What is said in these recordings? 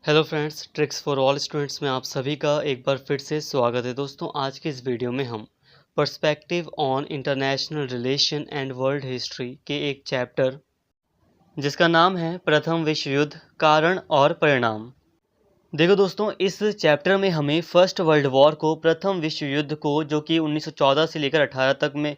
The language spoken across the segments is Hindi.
Hello friends, tricks for all students में आप सभी का एक बार फिर से स्वागत है। दोस्तों, आज के इस वीडियो में हम perspective on international relation and world history के एक चैप्टर जिसका नाम है प्रथम विश्व युद्ध, कारण और परिणाम। देखो दोस्तों, इस चैप्टर में हमें फर्स्ट वर्ल्ड वॉर को, प्रथम विश्व युद्ध को, जो कि 1914 से लेकर 18 तक में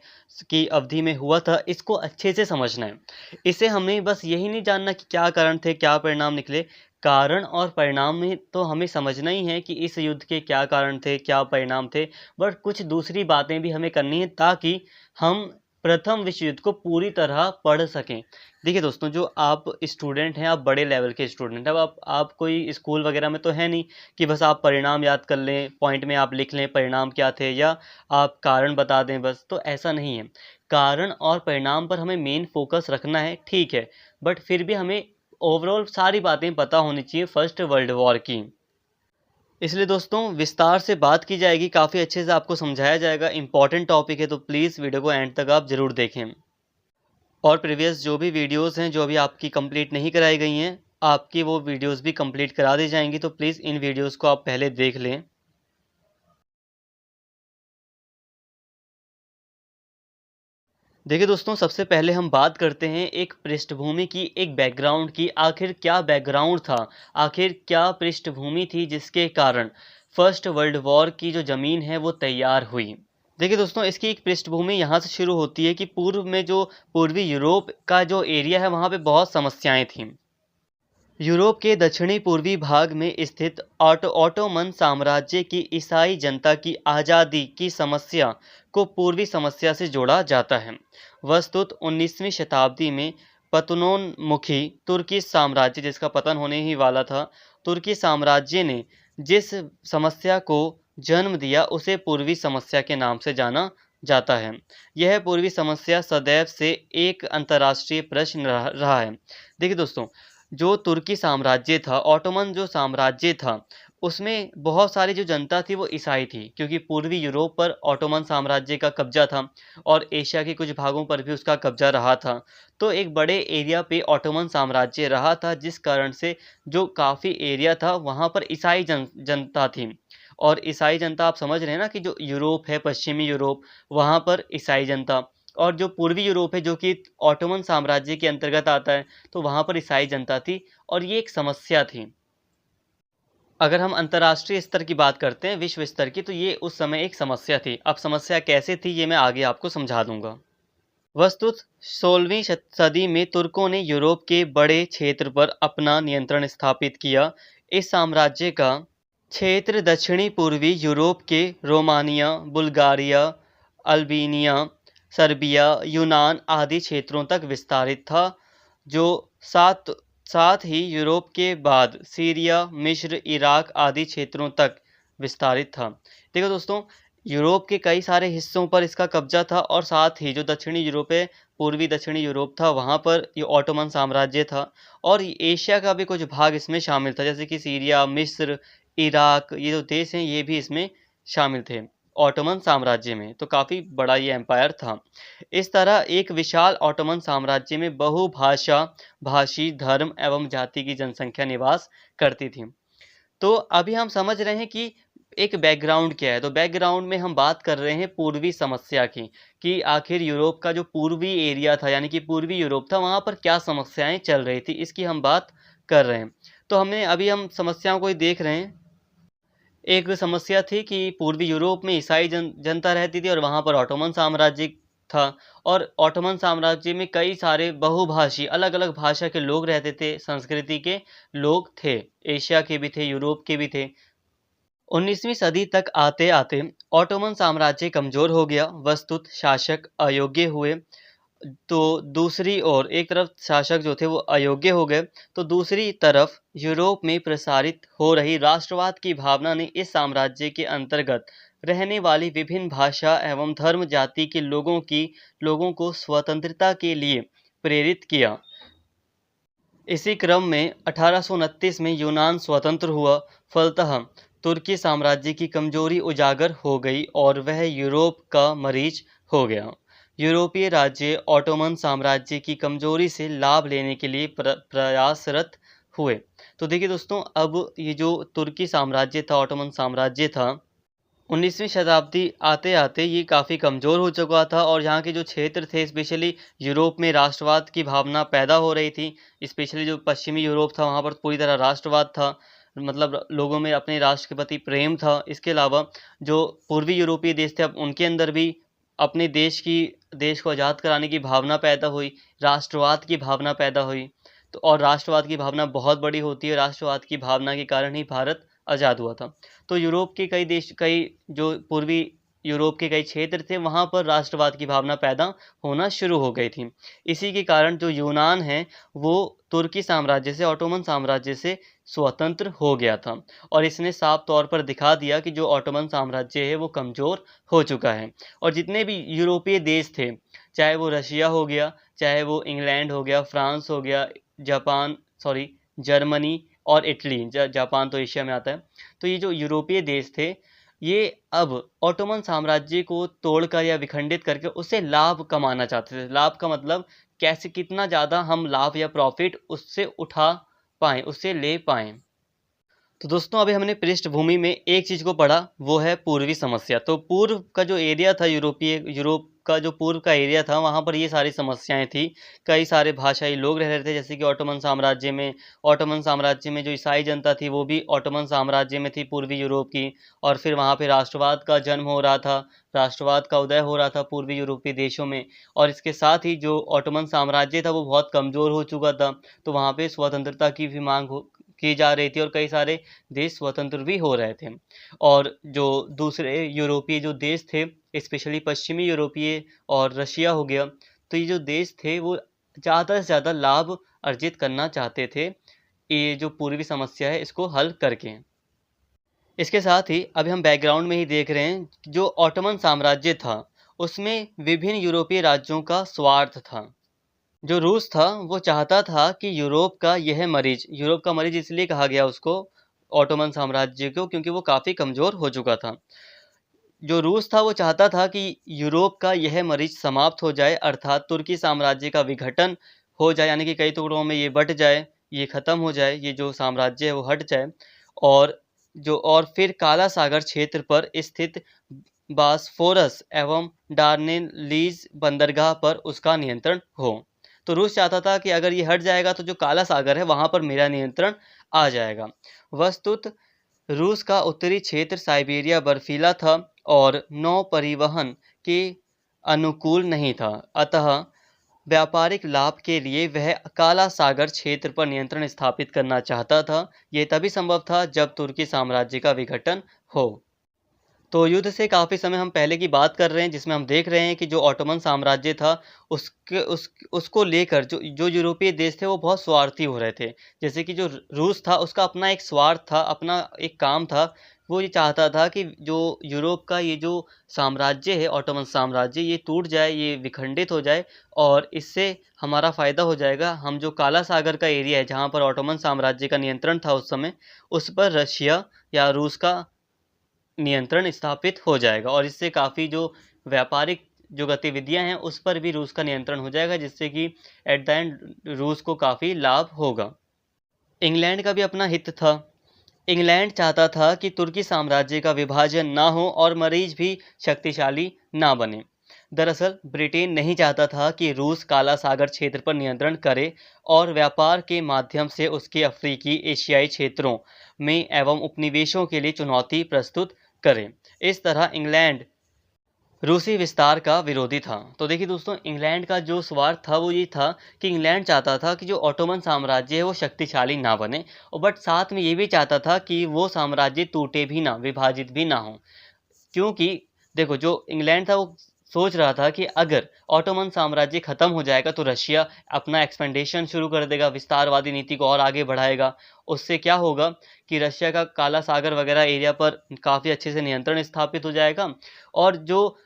की अवधि में हुआ था, इसको अच्छे से समझना है। इसे हमें बस यही नहीं जानना कि क्या कारण थे, क्या परिणाम निकले। कारण और परिणाम में तो हमें समझना ही है कि इस युद्ध के क्या कारण थे, क्या परिणाम थे, बट कुछ दूसरी बातें भी हमें करनी है ताकि हम प्रथम विश्व युद्ध को पूरी तरह पढ़ सकें। देखिए दोस्तों, जो आप स्टूडेंट हैं, आप बड़े लेवल के स्टूडेंट हैं। अब आप कोई स्कूल वगैरह में तो है नहीं कि बस आप परिणाम याद कर लें, पॉइंट में आप लिख लें परिणाम क्या थे, या आप कारण बता दें बस, तो ऐसा नहीं है। कारण और परिणाम पर हमें मेन फोकस रखना है, ठीक है, बट फिर भी हमें ओवरऑल सारी बातें पता होनी चाहिए फर्स्ट वर्ल्ड वॉर की। इसलिए दोस्तों, विस्तार से बात की जाएगी, काफ़ी अच्छे से आपको समझाया जाएगा। इंपॉर्टेंट टॉपिक है, तो प्लीज़ वीडियो को एंड तक आप ज़रूर देखें। और प्रीवियस जो भी वीडियोस हैं, जो अभी आपकी कंप्लीट नहीं कराई गई हैं, आपकी वो वीडियोस भी कंप्लीट करा दी जाएंगी, तो प्लीज़ इन वीडियोस को आप पहले देख लें। देखिए दोस्तों, सबसे पहले हम बात करते हैं एक पृष्ठभूमि की, एक बैकग्राउंड की। आखिर क्या बैकग्राउंड था, आखिर क्या पृष्ठभूमि थी जिसके कारण फर्स्ट वर्ल्ड वॉर की जो ज़मीन है वो तैयार हुई। देखिए दोस्तों, इसकी एक पृष्ठभूमि यहाँ से शुरू होती है कि पूर्व में जो पूर्वी यूरोप का जो एरिया है, वहाँ पे बहुत समस्याएं थीं। यूरोप के दक्षिणी पूर्वी भाग में स्थित ऑटोमन साम्राज्य की ईसाई जनता की आज़ादी की समस्या को पूर्वी समस्या से जोड़ा जाता है। वस्तुत 19वीं शताब्दी में पतनोन्मुखी तुर्की साम्राज्य, जिसका पतन होने ही वाला था, तुर्की साम्राज्य ने जिस समस्या को जन्म दिया उसे पूर्वी समस्या के नाम से जाना जाता है। यह पूर्वी समस्या सदैव से एक अंतर्राष्ट्रीय प्रश्न रहा है। देखिए दोस्तों, जो तुर्की साम्राज्य था, ऑटोमन जो साम्राज्य था, उसमें बहुत सारी जो जनता थी वो ईसाई थी, क्योंकि पूर्वी यूरोप पर ऑटोमन साम्राज्य का कब्जा था और एशिया के कुछ भागों पर भी उसका कब्जा रहा था। तो एक बड़े एरिया पे ऑटोमन साम्राज्य रहा था, जिस कारण से जो काफ़ी एरिया था वहाँ पर ईसाई जनता थी। और ईसाई जनता, आप समझ रहे हैं ना कि जो यूरोप है, पश्चिमी यूरोप, वहाँ पर ईसाई जनता, और जो पूर्वी यूरोप है जो कि ऑटोमन साम्राज्य के अंतर्गत आता है, तो वहाँ पर ईसाई जनता थी और ये एक समस्या थी। अगर हम अंतर्राष्ट्रीय स्तर की बात करते हैं, विश्व स्तर की, तो ये उस समय एक समस्या थी। अब समस्या कैसे थी ये मैं आगे आपको समझा दूंगा। वस्तुत 16वीं सदी में तुर्कों ने यूरोप के बड़े क्षेत्र पर अपना नियंत्रण स्थापित किया। इस साम्राज्य का क्षेत्र दक्षिणी पूर्वी यूरोप के रोमानिया, बुल्गारिया, अल्बानिया, सर्बिया, यूनान आदि क्षेत्रों तक विस्तारित था, जो साथ साथ ही यूरोप के बाद सीरिया, मिस्र, इराक आदि क्षेत्रों तक विस्तारित था। देखो दोस्तों, यूरोप के कई सारे हिस्सों पर इसका कब्जा था, और साथ ही जो दक्षिणी यूरोप है, पूर्वी दक्षिणी यूरोप था, वहाँ पर ये ऑटोमन साम्राज्य था। और एशिया का भी कुछ भाग इसमें शामिल था, जैसे कि सीरिया, मिस्र, इराक, ये जो देश हैं ये भी इसमें शामिल थे ऑटोमन साम्राज्य में। तो काफ़ी बड़ा ये एम्पायर था। इस तरह एक विशाल ऑटोमन साम्राज्य में बहुभाषा भाषी, धर्म एवं जाति की जनसंख्या निवास करती थी। तो अभी हम समझ रहे हैं कि एक बैकग्राउंड क्या है। तो बैकग्राउंड में हम बात कर रहे हैं पूर्वी समस्या की, कि आखिर यूरोप का जो पूर्वी एरिया था, यानी कि पूर्वी यूरोप था, वहाँ पर क्या समस्याएं चल रही थी, इसकी हम बात कर रहे हैं। तो अभी हम समस्याओं को ही देख रहे हैं। एक समस्या थी कि पूर्वी यूरोप में ईसाई जनता रहती थी और वहाँ पर ऑटोमन साम्राज्य था। और ऑटोमन साम्राज्य में कई सारे बहुभाषी, अलग अलग भाषा के लोग रहते थे, संस्कृति के लोग थे, एशिया के भी थे, यूरोप के भी थे। 19वीं सदी तक आते आते ऑटोमन साम्राज्य कमजोर हो गया। वस्तुत शासक अयोग्य हुए, तो दूसरी ओर एक तरफ शासक जो थे वो अयोग्य हो गए, तो दूसरी तरफ यूरोप में प्रसारित हो रही राष्ट्रवाद की भावना ने इस साम्राज्य के अंतर्गत रहने वाली विभिन्न भाषा एवं धर्म जाति के लोगों को स्वतंत्रता के लिए प्रेरित किया। इसी क्रम में 1829 में यूनान स्वतंत्र हुआ। फलतः तुर्की साम्राज्य की कमजोरी उजागर हो गई और वह यूरोप का मरीज हो गया। यूरोपीय राज्य ऑटोमन साम्राज्य की कमजोरी से लाभ लेने के लिए प्रयासरत हुए। तो देखिए दोस्तों, अब ये जो तुर्की साम्राज्य था, ऑटोमन साम्राज्य था, 19वीं शताब्दी आते-आते ये काफ़ी कमज़ोर हो चुका था और यहाँ के जो क्षेत्र थे, स्पेशली यूरोप में राष्ट्रवाद की भावना पैदा हो रही थी। स्पेशली जो पश्चिमी यूरोप था, वहाँ पर पूरी तरह राष्ट्रवाद था। मतलब लोगों में अपने राष्ट्र के प्रति प्रेम था। इसके अलावा जो पूर्वी यूरोपीय देश थे, अब उनके अंदर भी अपने देश को आज़ाद कराने की भावना पैदा हुई, राष्ट्रवाद की भावना पैदा हुई। तो और राष्ट्रवाद की भावना बहुत बड़ी होती है, राष्ट्रवाद की भावना के कारण ही भारत आज़ाद हुआ था। तो यूरोप के कई जो पूर्वी यूरोप के कई क्षेत्र थे, वहाँ पर राष्ट्रवाद की भावना पैदा होना शुरू हो गई थी। इसी के कारण जो यूनान है, वो तुर्की साम्राज्य से, ऑटोमन साम्राज्य से स्वतंत्र हो गया था और इसने साफ तौर पर दिखा दिया कि जो ऑटोमन साम्राज्य है वो कमज़ोर हो चुका है। और जितने भी यूरोपीय देश थे, चाहे वो रशिया हो गया, चाहे वो इंग्लैंड हो गया, फ्रांस हो गया, जर्मनी और इटली, जापान तो एशिया में आता है। तो ये जो यूरोपीय देश थे, ये अब ऑटोमन साम्राज्य को तोड़कर या विखंडित करके उससे लाभ कमाना चाहते थे। लाभ का मतलब कैसे, कितना ज़्यादा हम लाभ या प्रॉफिट उससे उठा पाएँ, उससे ले पाएँ। तो दोस्तों, अभी हमने पृष्ठभूमि में एक चीज़ को पढ़ा, वो है पूर्वी समस्या। तो पूर्व का जो एरिया था, यूरोप का जो पूर्व का एरिया था, वहाँ पर ये सारी समस्याएं थी। कई सारे भाषाई लोग रह रहे थे, जैसे कि ऑटोमन साम्राज्य में जो ईसाई जनता थी, वो भी ऑटोमन साम्राज्य में थी, पूर्वी यूरोप की। और फिर वहाँ पे राष्ट्रवाद का जन्म हो रहा था, राष्ट्रवाद का उदय हो रहा था पूर्वी यूरोपीय देशों में। और इसके साथ ही जो ऑटोमन साम्राज्य था, वो बहुत कमज़ोर हो चुका था। तो वहाँ पे स्वतंत्रता की भी की जा रही थी और कई सारे देश स्वतंत्र भी हो रहे थे। और जो दूसरे यूरोपीय जो देश थे, स्पेशली पश्चिमी यूरोपीय और रशिया हो गया, तो ये जो देश थे वो ज़्यादा से ज़्यादा लाभ अर्जित करना चाहते थे, ये जो पूर्वी समस्या है इसको हल करके। इसके साथ ही अभी हम बैकग्राउंड में ही देख रहे हैं, जो ऑटोमन साम्राज्य था उसमें विभिन्न यूरोपीय राज्यों का स्वार्थ था। जो रूस था वो चाहता था कि यूरोप का मरीज इसलिए कहा गया उसको, ऑटोमन साम्राज्य को, क्योंकि वो काफ़ी कमज़ोर हो चुका था। जो रूस था वो चाहता था कि यूरोप का यह मरीज समाप्त हो जाए, अर्थात तुर्की साम्राज्य का विघटन हो जाए, यानी कि कई टुकड़ों में ये बँट जाए, ये ख़त्म हो जाए, ये जो साम्राज्य है वो हट जाए। और फिर काला सागर क्षेत्र पर स्थित बास्फोरस एवं डार्डेनलीज बंदरगाह पर उसका नियंत्रण हो। तो रूस चाहता था कि अगर ये हट जाएगा तो जो काला सागर है वहाँ पर मेरा नियंत्रण आ जाएगा। वस्तुत रूस का उत्तरी क्षेत्र साइबेरिया बर्फीला था और नौ परिवहन के अनुकूल नहीं था, अतः व्यापारिक लाभ के लिए वह काला सागर क्षेत्र पर नियंत्रण स्थापित करना चाहता था। यह तभी संभव था जब तुर्की साम्राज्य का विघटन हो। तो युद्ध से काफ़ी समय हम पहले की बात कर रहे हैं, जिसमें हम देख रहे हैं कि जो ऑटोमन साम्राज्य था उसको लेकर जो यूरोपीय देश थे वो बहुत स्वार्थी हो रहे थे। जैसे कि जो रूस था उसका अपना एक स्वार्थ था, अपना एक काम था। वो ये चाहता था कि जो यूरोप का ये जो साम्राज्य है, ऑटोमन साम्राज्य, ये टूट जाए, ये विखंडित हो जाए और इससे हमारा फ़ायदा हो जाएगा। हम जो काला सागर का एरिया है जहाँ पर ऑटोमन साम्राज्य का नियंत्रण था उस समय, उस पर रशिया या रूस का नियंत्रण स्थापित हो जाएगा और इससे काफ़ी जो व्यापारिक जो गतिविधियां हैं उस पर भी रूस का नियंत्रण हो जाएगा, जिससे कि एट द एंड रूस को काफ़ी लाभ होगा। इंग्लैंड का भी अपना हित था। इंग्लैंड चाहता था कि तुर्की साम्राज्य का विभाजन ना हो और मरीज भी शक्तिशाली ना बने। दरअसल ब्रिटेन नहीं चाहता था कि रूस काला सागर क्षेत्र पर नियंत्रण करे और व्यापार के माध्यम से उसके अफ्रीकी एशियाई क्षेत्रों में एवं उपनिवेशों के लिए चुनौती प्रस्तुत करे। इस तरह इंग्लैंड रूसी विस्तार का विरोधी था। तो देखिए दोस्तों, इंग्लैंड का जो स्वार्थ था वो ये था कि इंग्लैंड चाहता था कि जो ऑटोमन साम्राज्य है वो शक्तिशाली ना बने, और बट साथ में ये भी चाहता था कि वो साम्राज्य टूटे भी ना, विभाजित भी ना हो। क्योंकि देखो, जो इंग्लैंड था वो सोच रहा था कि अगर ऑटोमन साम्राज्य खत्म हो जाएगा तो रशिया अपना एक्सपेंडेशन शुरू कर देगा, विस्तारवादी नीति को और आगे बढ़ाएगा। उससे क्या होगा कि रशिया का काला सागर वगैरह एरिया पर काफ़ी अच्छे से नियंत्रण स्थापित हो जाएगा। और जो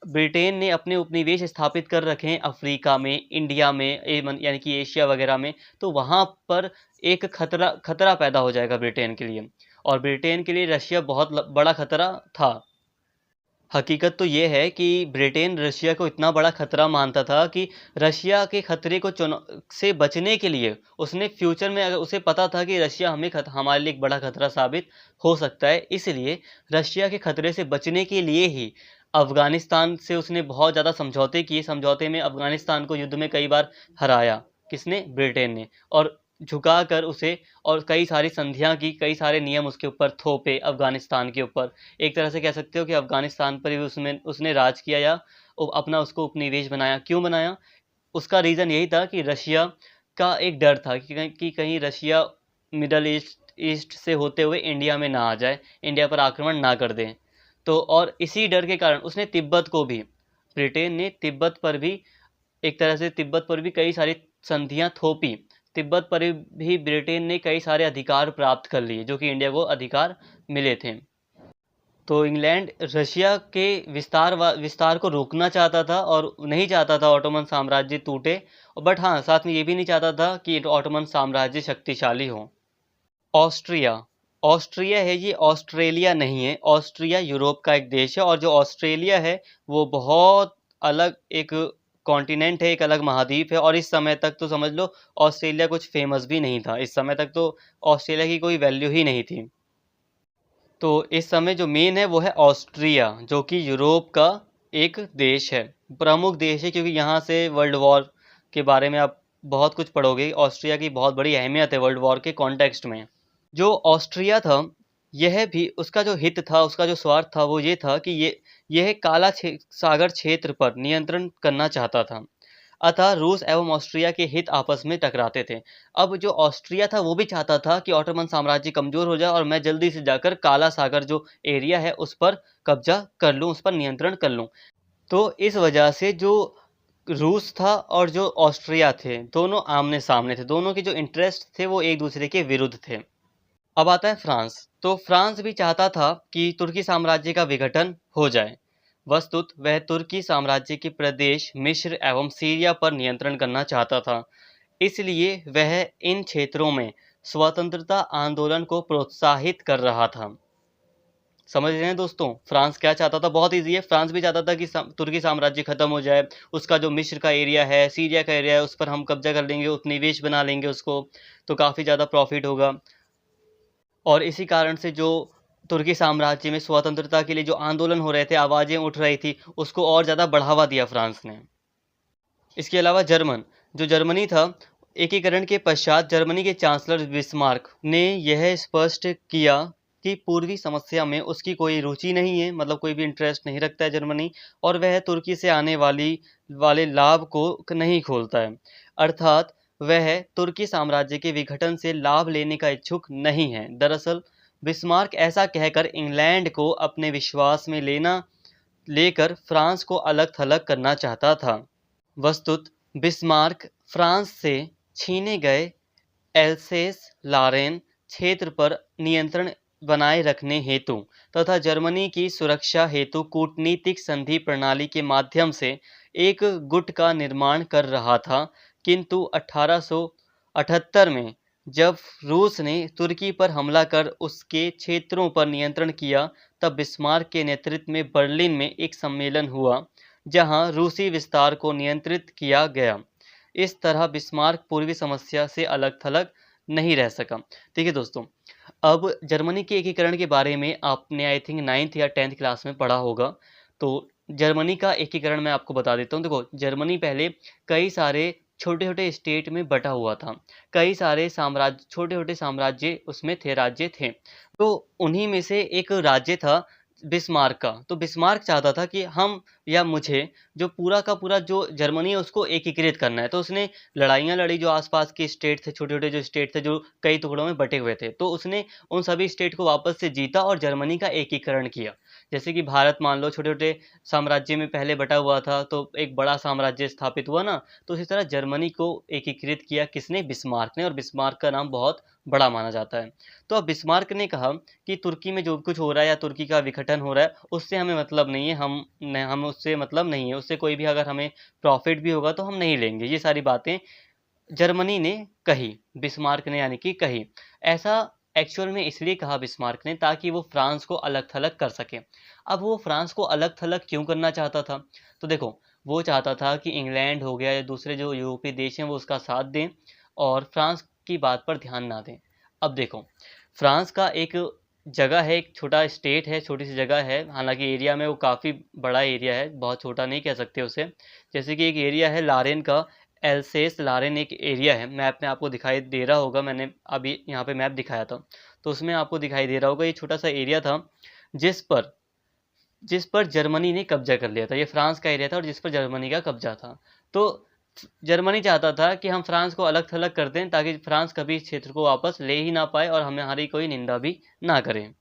ब्रिटेन ने अपने उपनिवेश स्थापित कर रखे हैं अफ्रीका में, इंडिया में, यानी कि एशिया वगैरह में, तो वहाँ पर एक खतरा पैदा हो जाएगा ब्रिटेन के लिए, और ब्रिटेन के लिए रशिया बहुत बड़ा खतरा था। हकीकत तो ये है कि ब्रिटेन रशिया को इतना बड़ा खतरा मानता था कि रशिया के खतरे को से बचने के लिए उसने फ्यूचर में, अगर उसे पता था कि रशिया हमारे लिए एक बड़ा खतरा साबित हो सकता है, इसलिए रशिया के खतरे से बचने के लिए ही अफगानिस्तान से उसने बहुत ज़्यादा समझौते किए। समझौते में अफगानिस्तान को युद्ध में कई बार हराया। किसने? ब्रिटेन ने। और झुका कर उसे, और कई सारी संधियां की, कई सारे नियम उसके ऊपर थोपे अफगानिस्तान के ऊपर। एक तरह से कह सकते हो कि अफगानिस्तान पर भी उसने राज किया, या अपना उसको उपनिवेश बनाया। क्यों बनाया? उसका रीज़न यही था कि रशिया का एक डर था कि कहीं रशिया मिडल ईस्ट से होते हुए इंडिया में ना आ जाए, इंडिया पर आक्रमण ना कर दें। तो और इसी डर के कारण उसने तिब्बत को भी, ब्रिटेन ने तिब्बत पर भी, एक तरह से तिब्बत पर भी कई सारी संधियां थोपी। तिब्बत पर भी ब्रिटेन ने कई सारे अधिकार प्राप्त कर लिए, जो कि इंडिया को अधिकार मिले थे। तो इंग्लैंड रशिया के विस्तार को रोकना चाहता था, और नहीं चाहता था ऑटोमन साम्राज्य टूटे। बट हाँ, साथ में ये भी नहीं चाहता था कि ऑटोमन साम्राज्य शक्तिशाली हो। ऑस्ट्रिया, ऑस्ट्रिया है ये, ऑस्ट्रेलिया नहीं है। ऑस्ट्रिया यूरोप का एक देश है, और जो ऑस्ट्रेलिया है वो बहुत अलग एक कॉन्टिनेंट है, एक अलग महाद्वीप है। और इस समय तक तो समझ लो ऑस्ट्रेलिया कुछ फेमस भी नहीं था। इस समय तक तो ऑस्ट्रेलिया की कोई वैल्यू ही नहीं थी। तो इस समय जो मेन है वो है ऑस्ट्रिया, जो कि यूरोप का एक देश है, प्रमुख देश है, क्योंकि यहाँ से वर्ल्ड वॉर के बारे में आप बहुत कुछ पढ़ोगे। ऑस्ट्रिया की बहुत बड़ी अहमियत है वर्ल्ड वॉर के कॉन्टेक्स्ट में। जो ऑस्ट्रिया था, यह भी, उसका जो हित था, उसका जो स्वार्थ था, वो ये था कि यह सागर क्षेत्र पर नियंत्रण करना चाहता था। अतः रूस एवं ऑस्ट्रिया के हित आपस में टकराते थे। अब जो ऑस्ट्रिया था वो भी चाहता था कि ऑटोमन साम्राज्य कमजोर हो जाए और मैं जल्दी से जाकर काला सागर जो एरिया है उस पर कब्जा कर लूँ, उस पर नियंत्रण कर लूँ। तो इस वजह से जो रूस था और जो ऑस्ट्रिया थे, दोनों आमने सामने थे। दोनों के जो इंटरेस्ट थे वो एक दूसरे के विरुद्ध थे। अब आता है फ्रांस। तो फ्रांस भी चाहता था कि तुर्की साम्राज्य का विघटन हो जाए। वस्तुत वह तुर्की साम्राज्य के प्रदेश मिस्र एवं सीरिया पर नियंत्रण करना चाहता था। इसलिए वह इन क्षेत्रों में स्वतंत्रता आंदोलन को प्रोत्साहित कर रहा था। समझ रहे हैं दोस्तों, फ्रांस क्या चाहता था? बहुत ईजी है। फ्रांस भी चाहता था कि तुर्की साम्राज्य खत्म हो जाए, उसका जो मिस्र का एरिया है, सीरिया का एरिया है, उस पर हम कब्जा कर लेंगे, उपनिवेश बना लेंगे उसको, तो काफ़ी ज़्यादा प्रॉफिट होगा। और इसी कारण से जो तुर्की साम्राज्य में स्वतंत्रता के लिए जो आंदोलन हो रहे थे, आवाज़ें उठ रही थी, उसको और ज़्यादा बढ़ावा दिया फ्रांस ने। इसके अलावा जो जर्मनी था, एकीकरण के पश्चात जर्मनी के चांसलर बिस्मार्क ने यह स्पष्ट किया कि पूर्वी समस्या में उसकी कोई रुचि नहीं है, मतलब कोई भी इंटरेस्ट नहीं रखता है जर्मनी, और वह तुर्की से आने वाले लाभ को नहीं खोलता है। अर्थात वह तुर्की साम्राज्य के विघटन से लाभ लेने का इच्छुक नहीं है। दरअसल बिस्मार्क ऐसा कहकर इंग्लैंड को अपने विश्वास में लेकर फ्रांस को अलग थलग करना चाहता था। वस्तुत बिस्मार्क फ्रांस से छीने गए एल्सेस लारेन क्षेत्र पर नियंत्रण बनाए रखने हेतु तथा जर्मनी की सुरक्षा हेतु कूटनीतिक संधि प्रणाली के माध्यम से एक गुट का निर्माण कर रहा था। किंतु 1878 में जब रूस ने तुर्की पर हमला कर उसके क्षेत्रों पर नियंत्रण किया, तब बिस्मार्क के नेतृत्व में बर्लिन में एक सम्मेलन हुआ जहां रूसी विस्तार को नियंत्रित किया गया। इस तरह बिस्मार्क पूर्वी समस्या से अलग थलग नहीं रह सका। ठीक है दोस्तों, अब जर्मनी के एकीकरण के बारे में आपने आई थिंक 9th या 10th क्लास में पढ़ा होगा। तो जर्मनी का एकीकरण मैं आपको बता देता हूँ। देखो, जर्मनी पहले कई सारे छोटे छोटे स्टेट में बटा हुआ था। कई सारे साम्राज्य, छोटे छोटे साम्राज्य उसमें थे, राज्य थे। तो उन्हीं में से एक राज्य था बिस्मार्क का। तो बिस्मार्क चाहता था कि हम, या मुझे, जो पूरा का पूरा जो जर्मनी है उसको एकीकृत करना है। तो उसने लड़ाइयाँ लड़ी, जो आसपास के स्टेट थे, छोटे छोटे जो स्टेट थे, जो कई टुकड़ों में बटे हुए थे। तो उसने उन सभी स्टेट को वापस से जीता और जर्मनी का एकीकरण किया। जैसे कि भारत मान लो छोटे छोटे साम्राज्य में पहले बटा हुआ था, तो एक बड़ा साम्राज्य स्थापित हुआ ना। तो इसी तरह जर्मनी को एकीकृत किया किसने? बिस्मार्क ने। और बिस्मार्क का नाम बहुत बड़ा माना जाता है। तो अब बिस्मार्क ने कहा कि तुर्की में जो कुछ हो रहा है या तुर्की का विघटन हो रहा है, उससे हमें मतलब नहीं है, हम उससे मतलब नहीं है, उससे कोई भी अगर हमें प्रॉफिट भी होगा तो हम नहीं लेंगे। ये सारी बातें जर्मनी ने कही, बिस्मार्क ने यानी कि कही। ऐसा एक्चुअल में इसलिए कहा बिस्मार्क ने ताकि वो फ्रांस को अलग थलग कर सके। अब वो फ्रांस को अलग थलग क्यों करना चाहता था? तो देखो, वो चाहता था कि इंग्लैंड हो गया या दूसरे जो यूरोपीय देश हैं वो उसका साथ दें और फ्रांस की बात पर ध्यान ना दें। अब देखो, फ्रांस का एक जगह है, एक छोटा स्टेट है, छोटी सी जगह है, हालांकि एरिया में वो काफ़ी बड़ा एरिया है, बहुत छोटा नहीं कह सकते उसे। जैसे कि एक एरिया है लारेन का, एल्सेस लारेन एक एरिया है, मैप में आपको दिखाई दे रहा होगा, मैंने अभी यहाँ पे मैप दिखाया था तो उसमें आपको दिखाई दे रहा होगा, ये छोटा सा एरिया था जिस पर जिस पर जर्मनी ने कब्जा कर लिया था। ये फ्रांस का एरिया था और जिस पर जर्मनी का कब्जा था। तो जर्मनी चाहता था कि हम फ्रांस को अलग थलग कर दें ताकि फ्रांस कभी इस क्षेत्र को वापस ले ही ना पाए और हमारी कोई निंदा भी ना करें।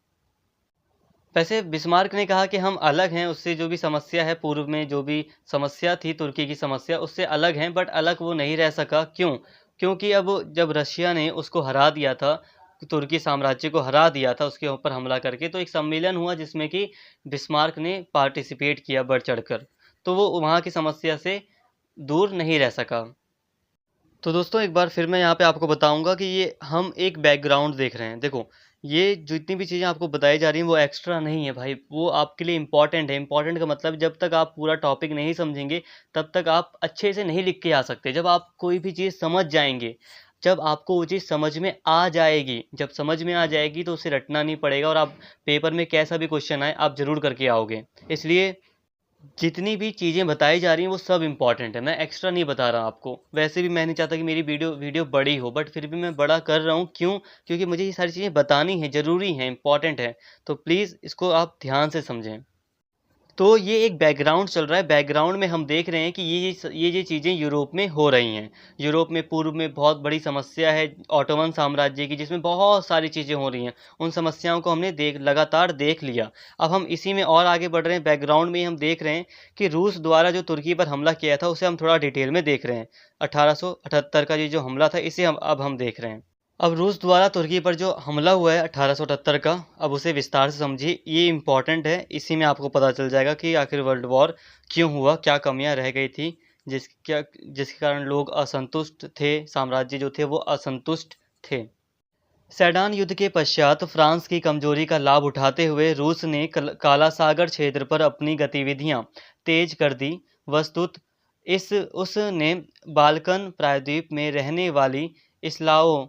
वैसे बिस्मार्क ने कहा कि हम अलग हैं, उससे जो भी समस्या है, पूर्व में जो भी समस्या थी तुर्की की समस्या, उससे अलग हैं, बट अलग वो नहीं रह सका। क्यों? क्योंकि अब जब रशिया ने उसको हरा दिया था, तुर्की साम्राज्य को हरा दिया था उसके ऊपर हमला करके, तो एक सम्मेलन हुआ जिसमें कि बिस्मार्क ने पार्टिसिपेट किया बढ़ चढ़कर, तो वो वहाँ की समस्या से दूर नहीं रह सका। तो दोस्तों एक बार फिर मैं यहाँ पे आपको बताऊंगा कि ये हम एक बैकग्राउंड देख रहे हैं। देखो, ये जितनी भी चीज़ें आपको बताई जा रही हैं वो एक्स्ट्रा नहीं है भाई, वो आपके लिए इम्पॉर्टेंट है। इम्पॉर्टेंट का मतलब जब तक आप पूरा टॉपिक नहीं समझेंगे तब तक आप अच्छे से नहीं लिख के आ सकते। जब आप कोई भी चीज़ समझ जाएंगे, जब आपको वो चीज़ समझ में आ जाएगी, जब समझ में आ जाएगी तो उसे रटना नहीं पड़ेगा और आप पेपर में कैसा भी क्वेश्चन आए आप ज़रूर करके आओगे। इसलिए जितनी भी चीज़ें बताई जा रही हैं वो सब इम्पॉर्टेंट है, मैं एक्स्ट्रा नहीं बता रहा आपको। वैसे भी मैं नहीं चाहता कि मेरी वीडियो बड़ी हो, बट फिर भी मैं बड़ा कर रहा हूँ। क्यों? क्योंकि मुझे ये सारी चीज़ें बतानी है, ज़रूरी है, इम्पॉर्टेंट है। तो प्लीज़ इसको आप ध्यान से समझें। तो ये एक बैकग्राउंड चल रहा है, बैकग्राउंड में हम देख रहे हैं कि ये चीज़ें यूरोप में हो रही हैं। यूरोप में पूर्व में बहुत बड़ी समस्या है ऑटोमन साम्राज्य की, जिसमें बहुत सारी चीज़ें हो रही हैं। उन समस्याओं को हमने लगातार देख लिया। अब हम इसी में और आगे बढ़ रहे हैं, बैकग्राउंड में ही हम देख रहे हैं कि रूस द्वारा जो तुर्की पर हमला किया था उसे हम थोड़ा डिटेल में देख रहे हैं। 1878 का ये जो हमला था इसे अब हम देख रहे हैं। अब रूस द्वारा तुर्की पर जो हमला हुआ है 1878 का, अब उसे विस्तार से समझिए, ये इम्पॉर्टेंट है। इसी में आपको पता चल जाएगा कि आखिर वर्ल्ड वॉर क्यों हुआ, क्या कमियां रह गई थी जिसके कारण लोग असंतुष्ट थे, साम्राज्य जो थे वो असंतुष्ट थे। सेडान युद्ध के पश्चात फ्रांस की कमजोरी का लाभ उठाते हुए रूस ने काला सागर क्षेत्र पर अपनी गतिविधियां तेज कर दी। वस्तुत उसने बाल्कन प्रायद्वीप में रहने वाली इस्लाओ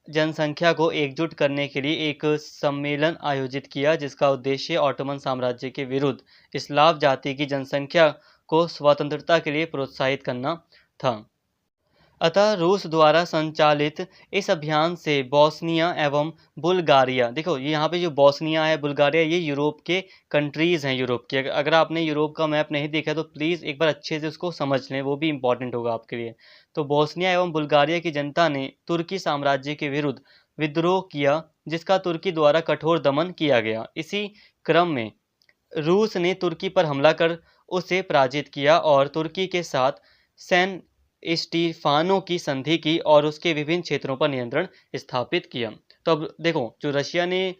जनसंख्या को एकजुट करने के लिए एक सम्मेलन आयोजित किया जिसका उद्देश्य ऑटोमन साम्राज्य के विरुद्ध इस्लाव जाति की जनसंख्या को स्वतंत्रता के लिए प्रोत्साहित करना था। अतः रूस द्वारा संचालित इस अभियान से बोस्निया एवं बुल्गारिया, देखो ये यहाँ पे जो बोस्निया है, बुल्गारिया, ये यूरोप के कंट्रीज़ हैं। यूरोप के, अगर आपने यूरोप का मैप नहीं देखा तो प्लीज़ एक बार अच्छे से उसको समझ लें, वो भी इम्पॉर्टेंट होगा आपके लिए। तो बोस्निया एवं बुल्गारिया की जनता ने तुर्की साम्राज्य के विरुद्ध विद्रोह किया जिसका तुर्की द्वारा कठोर दमन किया गया। इसी क्रम में रूस ने तुर्की पर हमला कर उसे पराजित किया और तुर्की के साथ सैन स्टीफानो की संधि की और उसके विभिन्न क्षेत्रों पर नियंत्रण स्थापित किया। तो अब देखो, जो रशिया ने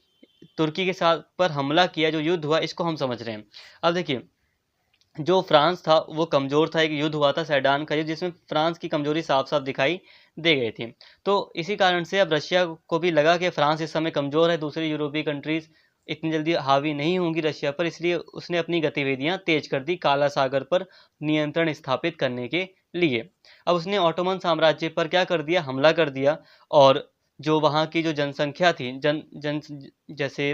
तुर्की के साथ पर हमला किया, जो युद्ध हुआ, इसको हम समझ रहे हैं। अब देखिए, जो फ्रांस था वो कमज़ोर था, एक युद्ध हुआ था सेडान का युद्ध जिसमें फ्रांस की कमजोरी साफ साफ दिखाई दे गई थी। तो इसी कारण से अब रशिया को भी लगा कि फ्रांस इस समय कमज़ोर है, दूसरी यूरोपीय कंट्रीज़ इतनी जल्दी हावी नहीं होंगी रशिया पर, इसलिए उसने अपनी गतिविधियां तेज कर दी काला सागर पर नियंत्रण स्थापित करने के लिए। अब उसने ऑटोमन साम्राज्य पर क्या कर दिया, हमला कर दिया। और जो वहाँ की जो जनसंख्या थी, जैसे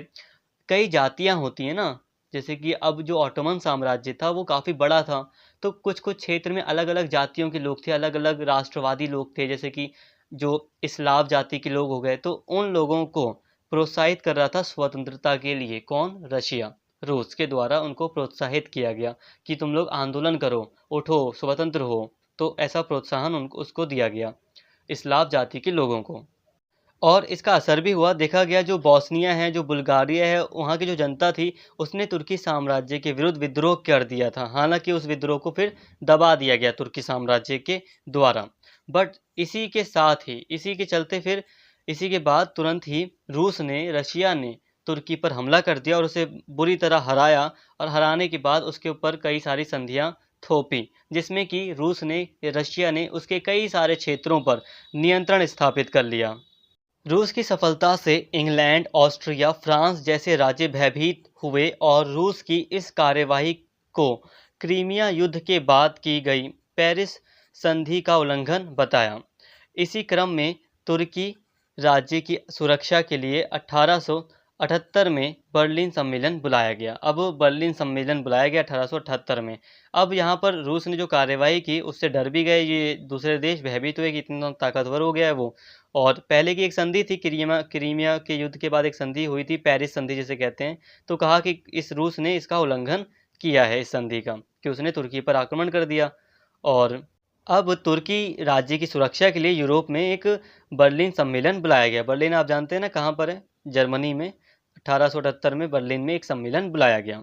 कई जातियां होती हैं ना, जैसे कि अब जो ऑटोमन साम्राज्य था वो काफ़ी बड़ा था, तो कुछ कुछ क्षेत्र में अलग अलग जातियों के लोग थे, अलग अलग राष्ट्रवादी लोग थे, जैसे कि जो इस्लाव जाति के लोग हो गए। तो उन लोगों को प्रोत्साहित कर रहा था स्वतंत्रता के लिए कौन? रशिया। रूस के द्वारा उनको प्रोत्साहित किया गया कि तुम लोग आंदोलन करो, उठो, स्वतंत्र हो। तो ऐसा प्रोत्साहन उनको उसको दिया गया, इस्लाव जाति के लोगों को। और इसका असर भी हुआ, देखा गया जो बोस्निया है, जो बुल्गारिया है, वहाँ की जो जनता थी उसने तुर्की साम्राज्य के विरुद्ध विद्रोह कर दिया था। हालांकि उस विद्रोह को फिर दबा दिया गया तुर्की साम्राज्य के द्वारा। बट इसी के साथ ही, इसी के चलते फिर इसी के बाद तुरंत ही रशिया ने तुर्की पर हमला कर दिया और उसे बुरी तरह हराया। और हराने के बाद उसके ऊपर कई सारी संधियां थोपी, जिसमें कि रशिया ने उसके कई सारे क्षेत्रों पर नियंत्रण स्थापित कर लिया। रूस की सफलता से इंग्लैंड, ऑस्ट्रिया, फ्रांस जैसे राज्य भयभीत हुए और रूस की इस कार्यवाही को क्रीमिया युद्ध के बाद की गई पेरिस संधि का उल्लंघन बताया। इसी क्रम में तुर्की राज्य की सुरक्षा के लिए 1878 में बर्लिन सम्मेलन बुलाया गया। अब बर्लिन सम्मेलन बुलाया गया 1878 में। अब यहाँ पर रूस ने जो कार्यवाही की उससे डर भी गए ये दूसरे देश, भयभीत हुए कि इतना ताकतवर हो गया है वो। और पहले की एक संधि थी, क्रीमिया के युद्ध के बाद एक संधि हुई थी, पेरिस संधि जिसे कहते हैं। तो कहा कि इस रूस ने इसका उल्लंघन किया है इस संधि का, कि उसने तुर्की पर आक्रमण कर दिया। और अब तुर्की राज्य की सुरक्षा के लिए यूरोप में एक बर्लिन सम्मेलन बुलाया गया। बर्लिन आप जानते हैं ना कहाँ पर है, जर्मनी में। 1878 में बर्लिन में एक सम्मेलन बुलाया गया।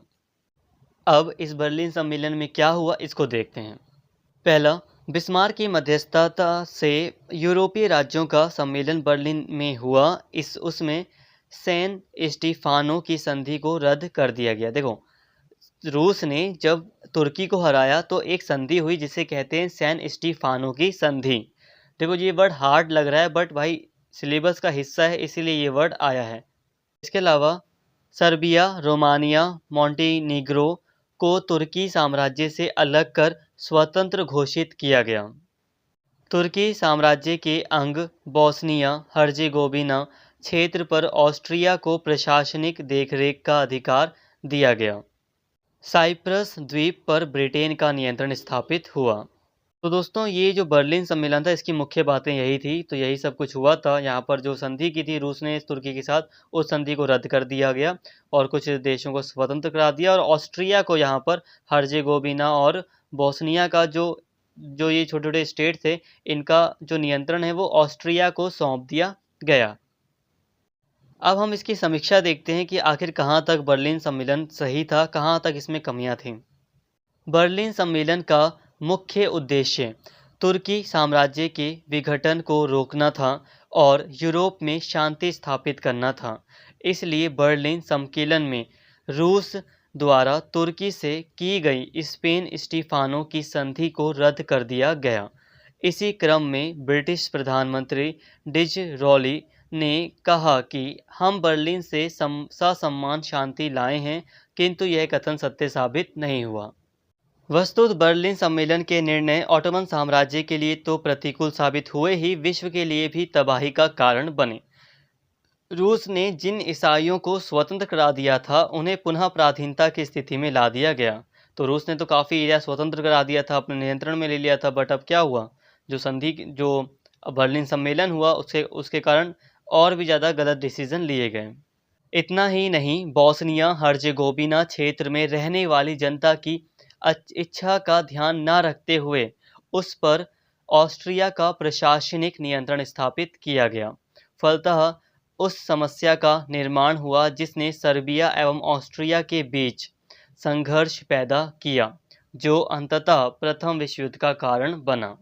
अब इस बर्लिन सम्मेलन में क्या हुआ इसको देखते हैं। पहला, बिस्मार्क की मध्यस्थता से यूरोपीय राज्यों का सम्मेलन बर्लिन में हुआ। उसमें सैन स्टीफानो की संधि को रद्द कर दिया गया। देखो, रूस ने जब तुर्की को हराया तो एक संधि हुई जिसे कहते हैं सैन स्टीफानो की संधि। देखो, ये वर्ड हार्ड लग रहा है बट भाई सिलेबस का हिस्सा है इसीलिए ये वर्ड आया है। इसके अलावा सर्बिया, रोमानिया, मॉन्टेनीग्रो को तुर्की साम्राज्य से अलग कर स्वतंत्र घोषित किया गया। तुर्की साम्राज्य के अंग बोस्निया हर्जेगोविना क्षेत्र पर ऑस्ट्रिया को प्रशासनिक देखरेख का अधिकार दिया गया। साइप्रस द्वीप पर ब्रिटेन का नियंत्रण स्थापित हुआ। तो दोस्तों, ये जो बर्लिन सम्मेलन था इसकी मुख्य बातें यही थी। तो यही सब कुछ हुआ था। यहाँ पर जो संधि की थी रूस ने इस तुर्की के साथ, उस संधि को रद्द कर दिया गया और कुछ देशों को स्वतंत्र करा दिया। और ऑस्ट्रिया को यहाँ पर हर्जेगोविना और बोस्निया का जो ये छोटे छोटे स्टेट थे इनका जो नियंत्रण है वो ऑस्ट्रिया को सौंप दिया गया। अब हम इसकी समीक्षा देखते हैं कि आखिर कहाँ तक बर्लिन सम्मेलन सही था, कहाँ तक इसमें कमियाँ थीं। बर्लिन सम्मेलन का मुख्य उद्देश्य तुर्की साम्राज्य के विघटन को रोकना था और यूरोप में शांति स्थापित करना था। इसलिए बर्लिन सम्मेलन में रूस द्वारा तुर्की से की गई स्पेन स्टीफानो की संधि को रद्द कर दिया गया। इसी क्रम में ब्रिटिश प्रधानमंत्री डिज़राली ने कहा कि हम बर्लिन से ससम्मान शांति लाए हैं, किंतु यह कथन सत्य साबित नहीं हुआ। वस्तुतः बर्लिन सम्मेलन के निर्णय ऑटोमन साम्राज्य के लिए तो प्रतिकूल साबित हुए ही, विश्व के लिए भी तबाही का कारण बने। रूस ने जिन ईसाइयों को स्वतंत्र करा दिया था उन्हें पुनः पराधीनता की स्थिति में ला दिया गया। तो रूस ने तो काफ़ी एरिया स्वतंत्र करा दिया था, अपने नियंत्रण में ले लिया था, बट अब क्या हुआ, जो बर्लिन सम्मेलन हुआ उसके कारण और भी ज़्यादा गलत डिसीजन लिए गए। इतना ही नहीं, बोस्निया हर्जेगोविना क्षेत्र में रहने वाली जनता की इच्छा का ध्यान न रखते हुए उस पर ऑस्ट्रिया का प्रशासनिक नियंत्रण स्थापित किया गया। फलतः उस समस्या का निर्माण हुआ जिसने सर्बिया एवं ऑस्ट्रिया के बीच संघर्ष पैदा किया, जो अंततः प्रथम विश्व युद्ध का कारण बना।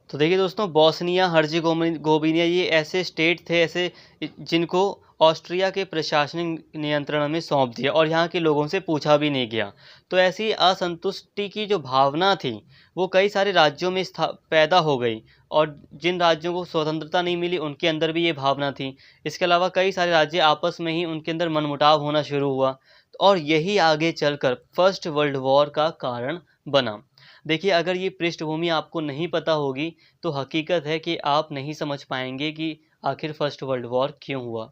तो देखिए दोस्तों, बोस्निया हर्जेगोविना ये ऐसे स्टेट थे ऐसे जिनको ऑस्ट्रिया के प्रशासनिक नियंत्रण में सौंप दिया और यहाँ के लोगों से पूछा भी नहीं गया। तो ऐसी असंतुष्टि की जो भावना थी वो कई सारे राज्यों में पैदा हो गई और जिन राज्यों को स्वतंत्रता नहीं मिली उनके अंदर भी ये भावना थी। इसके अलावा कई सारे राज्य आपस में ही उनके अंदर मनमुटाव होना शुरू हुआ और यही आगे चलकर फर्स्ट वर्ल्ड वॉर का कारण बना। देखिए, अगर ये पृष्ठभूमि आपको नहीं पता होगी तो हकीकत है कि आप नहीं समझ पाएंगे कि आखिर फर्स्ट वर्ल्ड वॉर क्यों हुआ।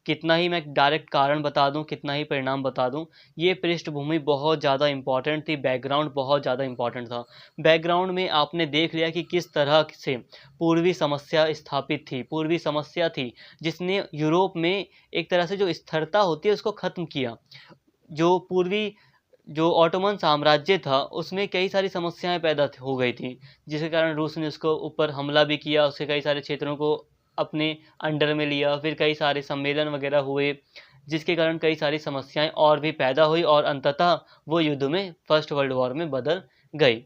कितना ही मैं डायरेक्ट कारण बता दूं, कितना ही परिणाम बता दूं, ये पृष्ठभूमि बहुत ज़्यादा इम्पॉर्टेंट थी, बैकग्राउंड बहुत ज़्यादा इम्पॉर्टेंट था। बैकग्राउंड में आपने देख लिया कि किस तरह से पूर्वी समस्या स्थापित थी, पूर्वी समस्या थी जिसने यूरोप में एक तरह से जो स्थिरता होती है उसको ख़त्म किया। जो ऑटोमन साम्राज्य था उसमें कई सारी समस्याएं पैदा हो गई थी, जिसके कारण रूस ने उसको ऊपर हमला भी किया, उसके कई सारे क्षेत्रों को अपने अंडर में लिया, फिर कई सारे सम्मेलन वगैरह हुए जिसके कारण कई सारी समस्याएं और भी पैदा हुई और अंततः वो युद्ध में फर्स्ट वर्ल्ड वॉर में बदल गई।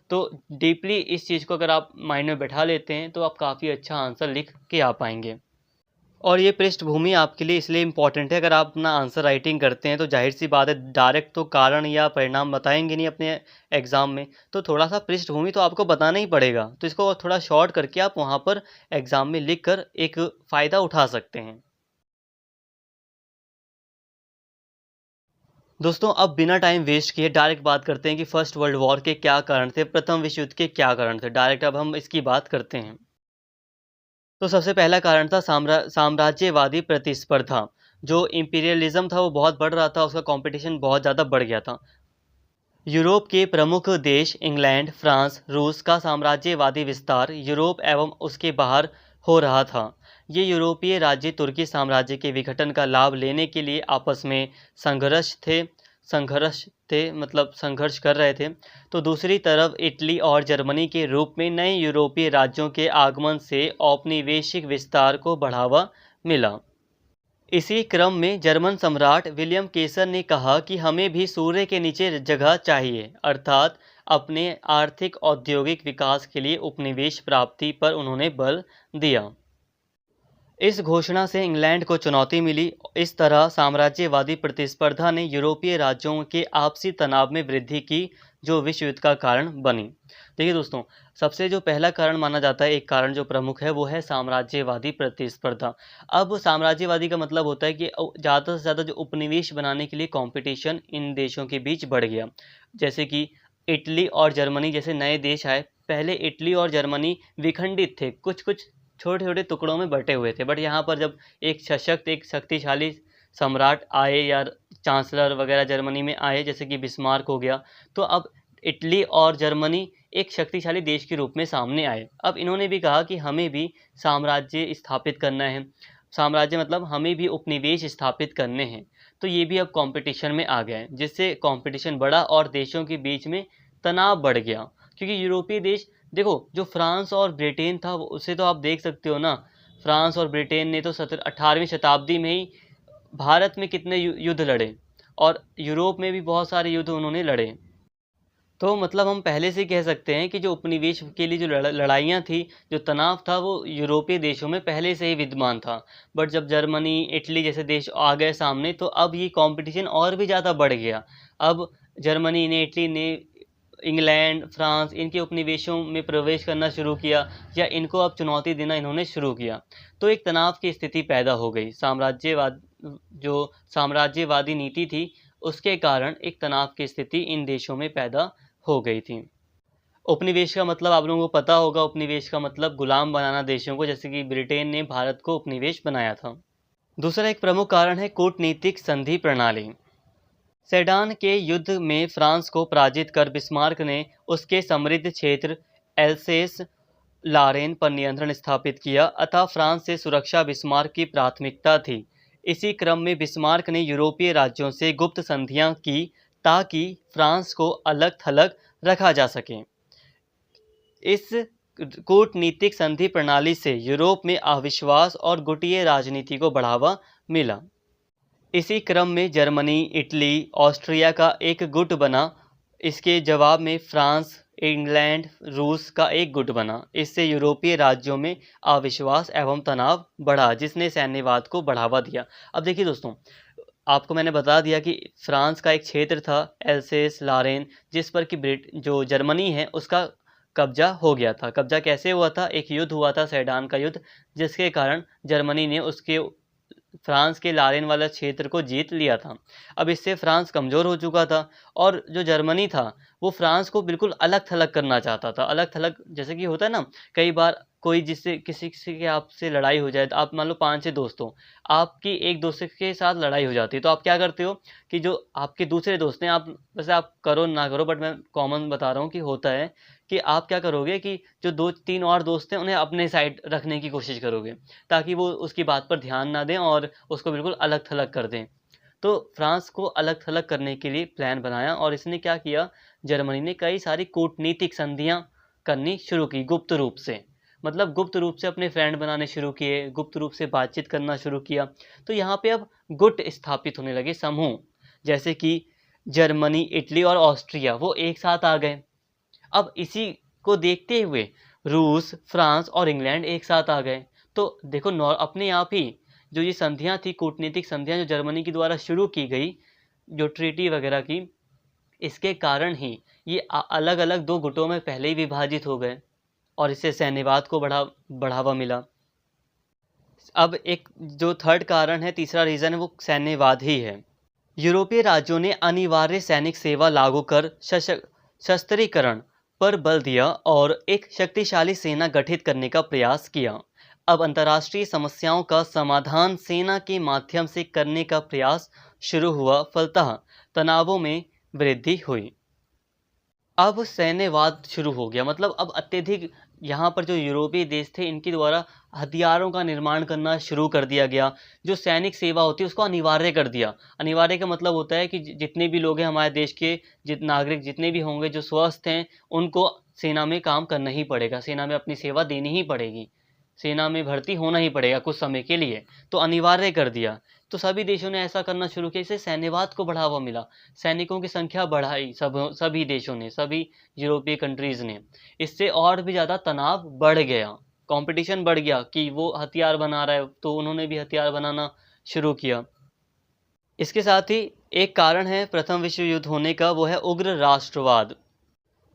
तो डीपली इस चीज़ को अगर आप माइंड में बैठा लेते हैं तो आप काफ़ी अच्छा आंसर लिख के आ पाएंगे। और ये पृष्ठभूमि आपके लिए इसलिए इम्पॉर्टेंट है, अगर आप अपना आंसर राइटिंग करते हैं तो जाहिर-सी बात है डायरेक्ट तो कारण या परिणाम बताएँगे नहीं अपने एग्ज़ाम में, तो थोड़ा-सा पृष्ठभूमि तो आपको बताना ही पड़ेगा। तो इसको थोड़ा शॉर्ट करके आप वहाँ पर एग्ज़ाम में लिख कर एक फ़ायदा उठा सकते हैं। दोस्तों अब बिना टाइम वेस्ट किए डायरेक्ट बात करते हैं कि फर्स्ट वर्ल्ड वॉर के क्या कारण थे, प्रथम विश्व युद्ध के क्या कारण थे। डायरेक्ट अब हम इसकी बात करते हैं। तो सबसे पहला कारण था साम्राज्यवादी प्रतिस्पर्धा। जो इम्पीरियलिज़्म था वो बहुत बढ़ रहा था, उसका कॉम्पिटिशन बहुत ज़्यादा बढ़ गया था। यूरोप के प्रमुख देश इंग्लैंड, फ्रांस, रूस का साम्राज्यवादी विस्तार यूरोप एवं उसके बाहर हो रहा था। ये यूरोपीय राज्य तुर्की साम्राज्य के विघटन का लाभ लेने के लिए आपस में संघर्ष थे मतलब संघर्ष कर रहे थे। तो दूसरी तरफ इटली और जर्मनी के रूप में नए यूरोपीय राज्यों के आगमन से औपनिवेशिक विस्तार को बढ़ावा मिला। इसी क्रम में जर्मन सम्राट विलियम केसर ने कहा कि हमें भी सूर्य के नीचे जगह चाहिए, अर्थात अपने आर्थिक औद्योगिक विकास के लिए उपनिवेश प्राप्ति पर उन्होंने बल दिया। इस घोषणा से इंग्लैंड को चुनौती मिली। इस तरह साम्राज्यवादी प्रतिस्पर्धा ने यूरोपीय राज्यों के आपसी तनाव में वृद्धि की, जो विश्व युद्ध का कारण बनी। देखिए दोस्तों, सबसे जो पहला कारण माना जाता है, एक कारण जो प्रमुख है, वो है साम्राज्यवादी प्रतिस्पर्धा। अब साम्राज्यवादी का मतलब होता है कि ज़्यादा से ज़्यादा जो उपनिवेश बनाने के लिए कंपटीशन इन देशों के बीच बढ़ गया। जैसे कि इटली और जर्मनी जैसे नए देश आए। पहले इटली और जर्मनी विखंडित थे, कुछ-कुछ छोटे-छोटे टुकड़ों में बँटे हुए थे। बट यहाँ पर जब एक शक्तिशाली सम्राट आए या चांसलर वगैरह जर्मनी में आए, जैसे कि बिस्मार्क हो गया, तो अब इटली और जर्मनी एक शक्तिशाली देश के रूप में सामने आए। अब इन्होंने भी कहा कि हमें भी साम्राज्य स्थापित करना है। साम्राज्य मतलब हमें भी उपनिवेश स्थापित करने हैं। तो ये भी अब कॉम्पिटिशन में आ गए हैं, जिससे कॉम्पिटिशन बढ़ा और देशों के बीच में तनाव बढ़ गया। क्योंकि यूरोपीय देश, देखो जो फ्रांस और ब्रिटेन था उसे तो आप देख सकते हो ना। फ्रांस और ब्रिटेन ने तो 18वीं शताब्दी में ही भारत में कितने युद्ध लड़े, और यूरोप में भी बहुत सारे युद्ध उन्होंने लड़े। तो मतलब हम पहले से कह सकते हैं कि जो उपनिवेश के लिए जो लड़ाइयाँ थी, जो तनाव था, वो यूरोपीय देशों में पहले से ही विद्यमान था। बट जब जर्मनी, इटली जैसे देश आ गए सामने, तो अब ये कॉम्पिटिशन और भी ज़्यादा बढ़ गया। अब जर्मनी ने, इटली ने, इंग्लैंड, फ्रांस इनके उपनिवेशों में प्रवेश करना शुरू किया, या इनको अब चुनौती देना इन्होंने शुरू किया। तो एक तनाव की स्थिति पैदा हो गई। जो साम्राज्यवादी नीति थी, उसके कारण एक तनाव की स्थिति इन देशों में पैदा हो गई थी। उपनिवेश का मतलब आप लोगों को पता होगा, उपनिवेश का मतलब गुलाम बनाना देशों को, जैसे कि ब्रिटेन ने भारत को उपनिवेश बनाया था। दूसरा एक प्रमुख कारण है कूटनीतिक संधि प्रणाली। सेडान के युद्ध में फ्रांस को पराजित कर बिस्मार्क ने उसके समृद्ध क्षेत्र एल्सेस लारेन पर नियंत्रण स्थापित किया, अतः फ्रांस से सुरक्षा बिस्मार्क की प्राथमिकता थी। इसी क्रम में बिस्मार्क ने यूरोपीय राज्यों से गुप्त संधियां की, ताकि फ्रांस को अलग-थलग रखा जा सके। इस कूटनीतिक संधि प्रणाली से यूरोप में अविश्वास और गुटीय राजनीति को बढ़ावा मिला। इसी क्रम में जर्मनी, इटली, ऑस्ट्रिया का एक गुट बना। इसके जवाब में फ्रांस, इंग्लैंड, रूस का एक गुट बना। इससे यूरोपीय राज्यों में अविश्वास एवं तनाव बढ़ा, जिसने सैन्यवाद को बढ़ावा दिया। अब देखिए दोस्तों, आपको मैंने बता दिया कि फ्रांस का एक क्षेत्र था एल्सेस लारेन, जिस पर कि जो जर्मनी है उसका कब्जा हो गया था। कब्जा कैसे हुआ था? एक युद्ध हुआ था, सेडान का युद्ध, जिसके कारण जर्मनी ने उसके फ्रांस के लारेन वाला क्षेत्र को जीत लिया था। अब इससे फ्रांस कमज़ोर हो चुका था, और जो जर्मनी था वो फ्रांस को बिल्कुल अलग-थलग करना चाहता था। अलग-थलग जैसे कि होता है ना, कई बार कोई जिससे किसी की आपसे लड़ाई हो जाए, तो आप मान लो 5 से दोस्त हो, आपकी एक दोस्त के साथ लड़ाई हो जाती है, तो आप क्या करते हो कि जो आपके दूसरे दोस्त हैं, आप वैसे आप करो ना करो, बट मैं कॉमन बता रहा हूँ कि होता है कि आप क्या करोगे कि जो 2-3 और दोस्त हैं उन्हें अपने साइड रखने की कोशिश करोगे, ताकि वो उसकी बात पर ध्यान ना दें और उसको बिल्कुल अलग-थलग कर दें। तो फ्रांस को अलग-थलग करने के लिए प्लान बनाया, और इसने क्या किया, जर्मनी ने कई सारी कूटनीतिक संधियां करनी शुरू की गुप्त रूप से। मतलब गुप्त रूप से अपने फ्रेंड बनाने शुरू किए, गुप्त रूप से बातचीत करना शुरू किया। तो यहाँ पे अब गुट स्थापित होने लगे, समूह, जैसे कि जर्मनी, इटली और ऑस्ट्रिया, वो एक साथ आ गए। अब इसी को देखते हुए रूस, फ्रांस और इंग्लैंड एक साथ आ गए। तो देखो अपने आप ही जो ये संधियाँ थी, कूटनीतिक संधियाँ जो जर्मनी के द्वारा शुरू की गई, जो ट्रीटी वगैरह की, इसके कारण ही ये अलग अलग दो गुटों में पहले ही विभाजित हो गए और इससे सैन्यवाद को बढ़ावा मिला। अब एक जो थर्ड कारण है, तीसरा रीज़न है, वो सैन्यवाद ही है। यूरोपीय राज्यों ने अनिवार्य सैनिक सेवा लागू कर शस्त्रीकरण पर बल दिया और एक शक्तिशाली सेना गठित करने का प्रयास किया। अब अंतर्राष्ट्रीय समस्याओं का समाधान सेना के माध्यम से करने का प्रयास शुरू हुआ, फलतः तनावों में वृद्धि हुई। अब सैन्यवाद शुरू हो गया, मतलब अब अत्यधिक यहाँ पर जो यूरोपीय देश थे इनके द्वारा हथियारों का निर्माण करना शुरू कर दिया गया। जो सैनिक सेवा होती है उसको अनिवार्य कर दिया। अनिवार्य का मतलब होता है कि जितने भी लोग हैं हमारे देश के, नागरिक जितने भी होंगे जो स्वस्थ हैं, उनको सेना में काम करना ही पड़ेगा, सेना में अपनी सेवा देनी ही पड़ेगी, सेना में भर्ती होना ही पड़ेगा कुछ समय के लिए, तो अनिवार्य कर दिया। तो सभी देशों ने ऐसा करना शुरू किया, इससे सैन्यवाद को बढ़ावा मिला, सैनिकों की संख्या बढ़ाई सभी देशों ने, सभी यूरोपीय कंट्रीज़ ने। इससे और भी ज़्यादा तनाव बढ़ गया, कंपटीशन बढ़ गया कि वो हथियार बना रहा है तो उन्होंने भी हथियार बनाना शुरू किया। इसके साथ ही एक कारण है प्रथम विश्व युद्ध होने का, वो है उग्र राष्ट्रवाद।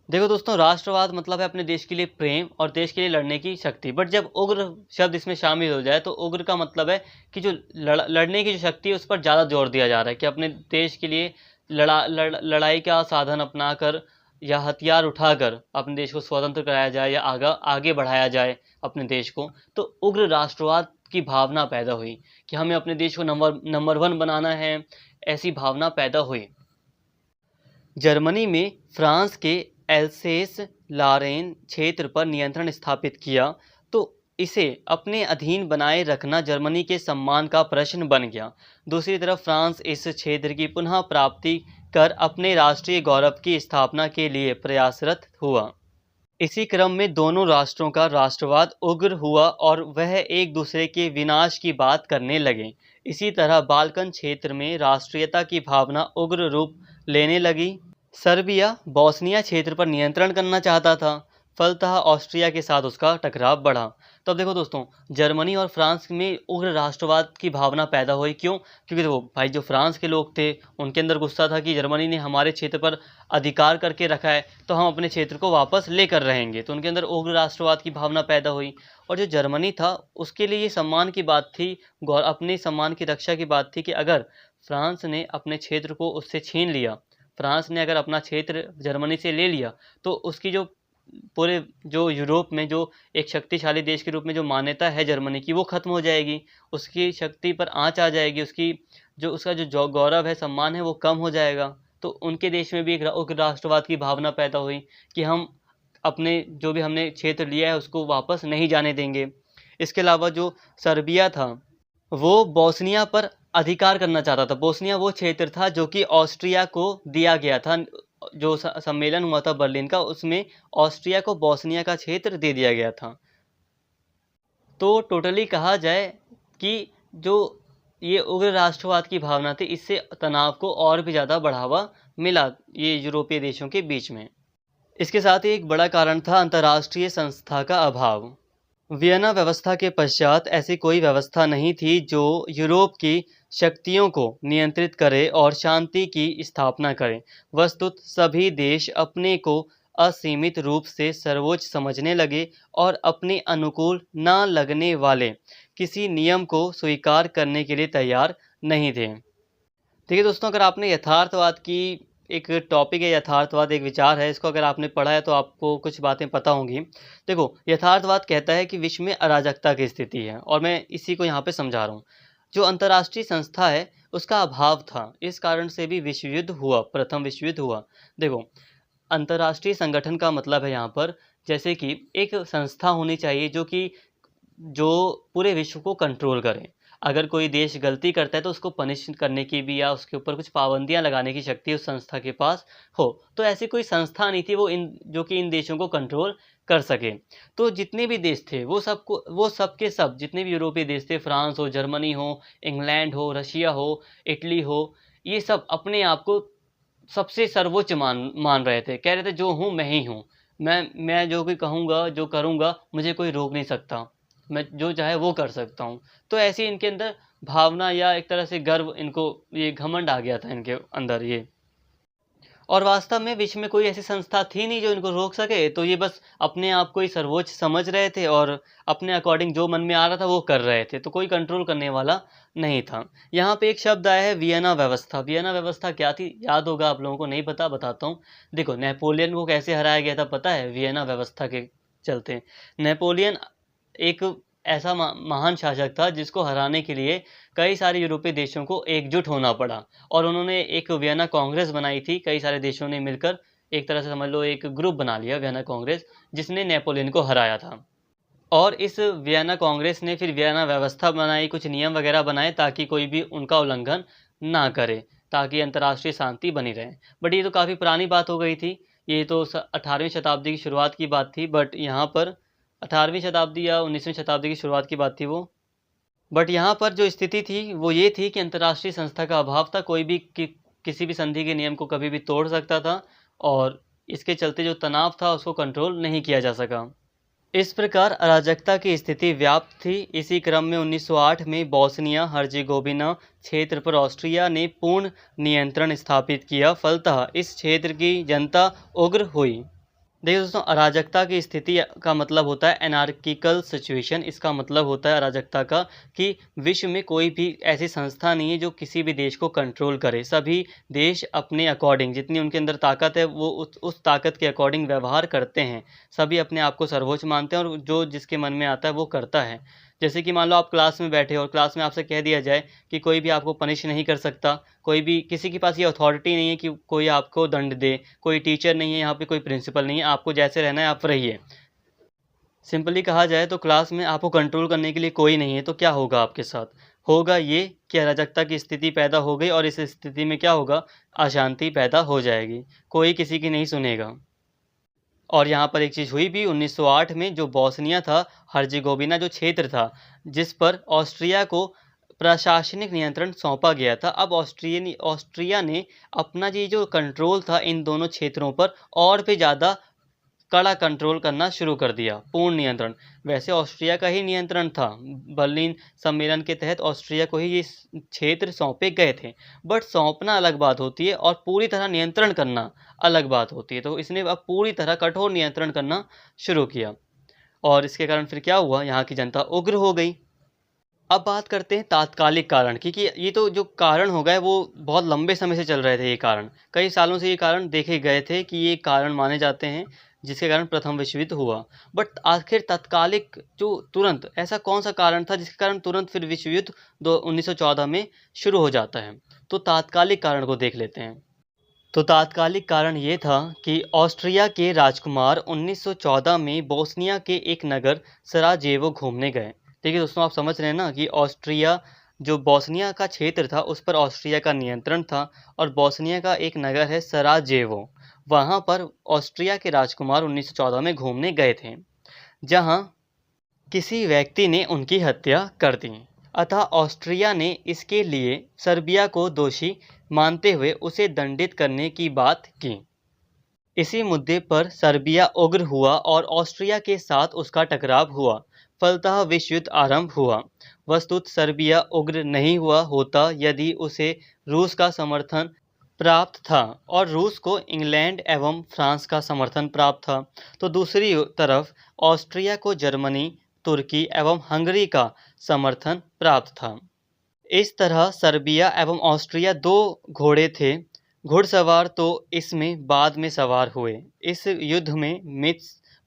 देखो दोस्तों, राष्ट्रवाद मतलब है अपने देश के लिए प्रेम और देश के लिए लड़ने की शक्ति, बट जब उग्र शब्द इसमें शामिल हो जाए तो उग्र का मतलब है कि जो लड़ने की जो शक्ति है उस पर ज़्यादा जोर दिया जा रहा है, कि अपने देश के लिए लड़ाई का साधन अपनाकर या हथियार उठाकर अपने देश को स्वतंत्र कराया जाए या आगे बढ़ाया जाए अपने देश को। तो उग्र राष्ट्रवाद की भावना पैदा हुई कि हमें अपने देश को नंबर 1 बनाना है, ऐसी भावना पैदा हुई। जर्मनी में फ्रांस के एल्सेस लॉरेन क्षेत्र पर नियंत्रण स्थापित किया तो इसे अपने अधीन बनाए रखना जर्मनी के सम्मान का प्रश्न बन गया। दूसरी तरफ फ्रांस इस क्षेत्र की पुनः प्राप्ति कर अपने राष्ट्रीय गौरव की स्थापना के लिए प्रयासरत हुआ। इसी क्रम में दोनों राष्ट्रों का राष्ट्रवाद उग्र हुआ और वह एक दूसरे के विनाश की बात करने लगे। इसी तरह बाल्कन क्षेत्र में राष्ट्रीयता की भावना उग्र रूप लेने लगी। सर्बिया बोस्निया क्षेत्र पर नियंत्रण करना चाहता था, फलतः ऑस्ट्रिया के साथ उसका टकराव बढ़ा। तो अब देखो दोस्तों, जर्मनी और फ्रांस में उग्र राष्ट्रवाद की भावना पैदा हुई। क्यों? क्योंकि देखो भाई, जो फ्रांस के लोग थे उनके अंदर गुस्सा था कि जर्मनी ने हमारे क्षेत्र पर अधिकार करके रखा है तो हम अपने क्षेत्र को वापस लेकर रहेंगे, तो उनके अंदर उग्र राष्ट्रवाद की भावना पैदा हुई। और जो जर्मनी था उसके लिए ये सम्मान की बात थी, अपने सम्मान की रक्षा की बात थी कि अगर फ्रांस ने अपने क्षेत्र को उससे छीन लिया, फ्रांस ने अगर अपना क्षेत्र जर्मनी से ले लिया तो उसकी जो पूरे जो यूरोप में जो एक शक्तिशाली देश के रूप में जो मान्यता है जर्मनी की, वो खत्म हो जाएगी, उसकी शक्ति पर आंच आ जाएगी, उसका जो गौरव है, सम्मान है, वो कम हो जाएगा। तो उनके देश में भी एक राष्ट्रवाद की भावना पैदा हुई कि हम अपने जो भी हमने क्षेत्र लिया है उसको वापस नहीं जाने देंगे। इसके अलावा जो सर्बिया था वो बोस्निया पर अधिकार करना चाहता था। बोस्निया वो क्षेत्र था जो कि ऑस्ट्रिया को दिया गया था। जो सम्मेलन हुआ था बर्लिन का, उसमें ऑस्ट्रिया को बोस्निया का क्षेत्र दे दिया गया था। तो टोटली कहा जाए कि जो ये उग्र राष्ट्रवाद की भावना थी, इससे तनाव को और भी ज़्यादा बढ़ावा मिला ये यूरोपीय देशों के बीच में। इसके साथ ही एक बड़ा कारण था अंतर्राष्ट्रीय संस्था का अभाव। वियना व्यवस्था के पश्चात ऐसी कोई व्यवस्था नहीं थी जो यूरोप की शक्तियों को नियंत्रित करे और शांति की स्थापना करे। वस्तुत सभी देश अपने को असीमित रूप से सर्वोच्च समझने लगे और अपने अनुकूल न लगने वाले किसी नियम को स्वीकार करने के लिए तैयार नहीं थे। ठीक है दोस्तों, अगर आपने यथार्थवाद की एक टॉपिक है, यथार्थवाद एक विचार है, इसको अगर आपने पढ़ा है तो आपको कुछ बातें पता होंगी। देखो, यथार्थवाद कहता है कि विश्व में अराजकता की स्थिति है और मैं इसी को यहाँ पे समझा रहा हूँ। जो अंतर्राष्ट्रीय संस्था है उसका अभाव था, इस कारण से भी विश्व युद्ध हुआ, प्रथम विश्व युद्ध हुआ। देखो, अंतर्राष्ट्रीय संगठन का मतलब है यहाँ पर जैसे कि एक संस्था होनी चाहिए जो पूरे विश्व को कंट्रोल करे। अगर कोई देश गलती करता है तो उसको पनिश करने की भी या उसके ऊपर कुछ पाबंदियां लगाने की शक्ति उस संस्था के पास हो। तो ऐसी कोई संस्था नहीं थी जो कि इन देशों को कंट्रोल कर सके। तो जितने भी देश थे वो सब के सब जितने भी यूरोपीय देश थे, फ्रांस हो, जर्मनी हो, इंग्लैंड हो, रशिया हो, इटली हो, ये सब अपने आप को सबसे सर्वोच्च मान रहे थे। कह रहे थे जो हूँ मैं ही हूँ, मैं जो भी कहूँगा, जो करूँगा, मुझे कोई रोक नहीं सकता, मैं जो चाहे वो कर सकता हूँ। तो ऐसी इनके अंदर भावना या एक तरह से गर्व, इनको ये घमंड आ गया था इनके अंदर ये। और वास्तव में विश्व में कोई ऐसी संस्था थी नहीं जो इनको रोक सके, तो ये बस अपने आप को ही सर्वोच्च समझ रहे थे और अपने अकॉर्डिंग जो मन में आ रहा था वो कर रहे थे, तो कोई कंट्रोल करने वाला नहीं था। यहाँ पे एक शब्द आया है वियना व्यवस्था। वियना व्यवस्था क्या थी, याद होगा आप लोगों को, नहीं पता बताता हूँ। देखो, नेपोलियन को कैसे हराया गया था पता है? वियना व्यवस्था के चलते। नेपोलियन एक ऐसा महान शासक था जिसको हराने के लिए कई सारे यूरोपीय देशों को एकजुट होना पड़ा, और उन्होंने एक वियना कांग्रेस बनाई थी। कई सारे देशों ने मिलकर एक तरह से समझ लो एक ग्रुप बना लिया वियना कांग्रेस, जिसने नेपोलियन को हराया था। और इस वियना कांग्रेस ने फिर वियना व्यवस्था बनाई, कुछ नियम वगैरह बनाए ताकि कोई भी उनका उल्लंघन ना करे, ताकि अंतर्राष्ट्रीय शांति बनी रहे। बट ये तो काफ़ी पुरानी बात हो गई थी, ये तो 18वीं शताब्दी की शुरुआत की बात थी। बट यहाँ पर 18वीं शताब्दी या 19वीं शताब्दी की शुरुआत की बात थी वो। बट यहाँ पर जो स्थिति थी वो ये थी कि अंतर्राष्ट्रीय संस्था का अभाव था, कोई भी किसी भी संधि के नियम को कभी भी तोड़ सकता था, और इसके चलते जो तनाव था उसको कंट्रोल नहीं किया जा सका। इस प्रकार अराजकता की स्थिति व्याप्त थी। इसी क्रम में 1908 में बोस्निया हर्जेगोविना क्षेत्र पर ऑस्ट्रिया ने पूर्ण नियंत्रण स्थापित किया। फलतः इस क्षेत्र की जनता उग्र हुई। देखिए दोस्तों, अराजकता की स्थिति का मतलब होता है एनार्किकल सिचुएशन। इसका मतलब होता है अराजकता का कि विश्व में कोई भी ऐसी संस्था नहीं है जो किसी भी देश को कंट्रोल करे। सभी देश अपने अकॉर्डिंग, जितनी उनके अंदर ताकत है वो उस ताकत के अकॉर्डिंग व्यवहार करते हैं। सभी अपने आप को सर्वोच्च मानते हैं और जो जिसके मन में आता है वो करता है। जैसे कि मान लो आप क्लास में बैठे हो और क्लास में आपसे कह दिया जाए कि कोई भी आपको पनिश नहीं कर सकता, कोई भी, किसी के पास ये अथॉरिटी नहीं है कि कोई आपको दंड दे, कोई टीचर नहीं है यहाँ पे, कोई प्रिंसिपल नहीं है, आपको जैसे रहना है आप रहिए। सिंपली कहा जाए तो क्लास में आपको कंट्रोल करने के लिए कोई नहीं है, तो क्या होगा आपके साथ? होगा ये कि अराजकता की स्थिति पैदा हो गई, और इस स्थिति में क्या होगा, अशांति पैदा हो जाएगी, कोई किसी की नहीं सुनेगा। और यहाँ पर एक चीज़ हुई भी 1908 में, जो बोस्निया था हर्जेगोविना जो क्षेत्र था, जिस पर ऑस्ट्रिया को प्रशासनिक नियंत्रण सौंपा गया था। अब ऑस्ट्रिया ने अपना ये जो कंट्रोल था इन दोनों क्षेत्रों पर और भी ज़्यादा कड़ा कंट्रोल करना शुरू कर दिया, पूर्ण नियंत्रण। वैसे ऑस्ट्रिया का ही नियंत्रण था, बर्लिन सम्मेलन के तहत ऑस्ट्रिया को ही ये क्षेत्र सौंपे गए थे। बट सौंपना अलग बात होती है और पूरी तरह नियंत्रण करना अलग बात होती है। तो इसने अब पूरी तरह कठोर नियंत्रण करना शुरू किया, और इसके कारण फिर क्या हुआ, यहाँ की जनता उग्र हो गई। अब बात करते हैं तात्कालिक कारण की, कि ये तो जो कारण हो गए वो बहुत लंबे समय से चल रहे थे। ये कारण कई सालों से ये कारण देखे गए थे कि ये कारण माने जाते हैं जिसके कारण प्रथम विश्व युद्ध हुआ। बट आखिर तात्कालिक जो तुरंत ऐसा कौन सा कारण था जिसके कारण तुरंत फिर विश्व युद्ध 1914 में शुरू हो जाता है? तो तात्कालिक कारण को देख लेते हैं। तो तात्कालिक कारण ये था कि ऑस्ट्रिया के राजकुमार 1914 में बोस्निया के एक नगर सराजेवो घूमने गए। देखिए दोस्तों, आप समझ रहे हैं ना कि ऑस्ट्रिया, जो बोस्निया का क्षेत्र था उस पर ऑस्ट्रिया का नियंत्रण था, और बोस्निया का एक नगर है सराजेवो, वहाँ पर ऑस्ट्रिया के राजकुमार 1914 में घूमने गए थे, जहाँ किसी व्यक्ति ने उनकी हत्या कर दी। अतः ऑस्ट्रिया ने इसके लिए सर्बिया को दोषी मानते हुए उसे दंडित करने की बात की। इसी मुद्दे पर सर्बिया उग्र हुआ और ऑस्ट्रिया के साथ उसका टकराव हुआ। फलतः विश्व युद्ध आरंभ हुआ। वस्तुतः सर्बिया उग्र नहीं हुआ होता यदि उसे रूस का समर्थन प्राप्त था, और रूस को इंग्लैंड एवं फ्रांस का समर्थन प्राप्त था। तो दूसरी तरफ ऑस्ट्रिया को जर्मनी, तुर्की एवं हंगरी का समर्थन प्राप्त था। इस तरह सर्बिया एवं ऑस्ट्रिया दो घोड़े थे, घुड़सवार तो इसमें बाद में सवार हुए। इस युद्ध में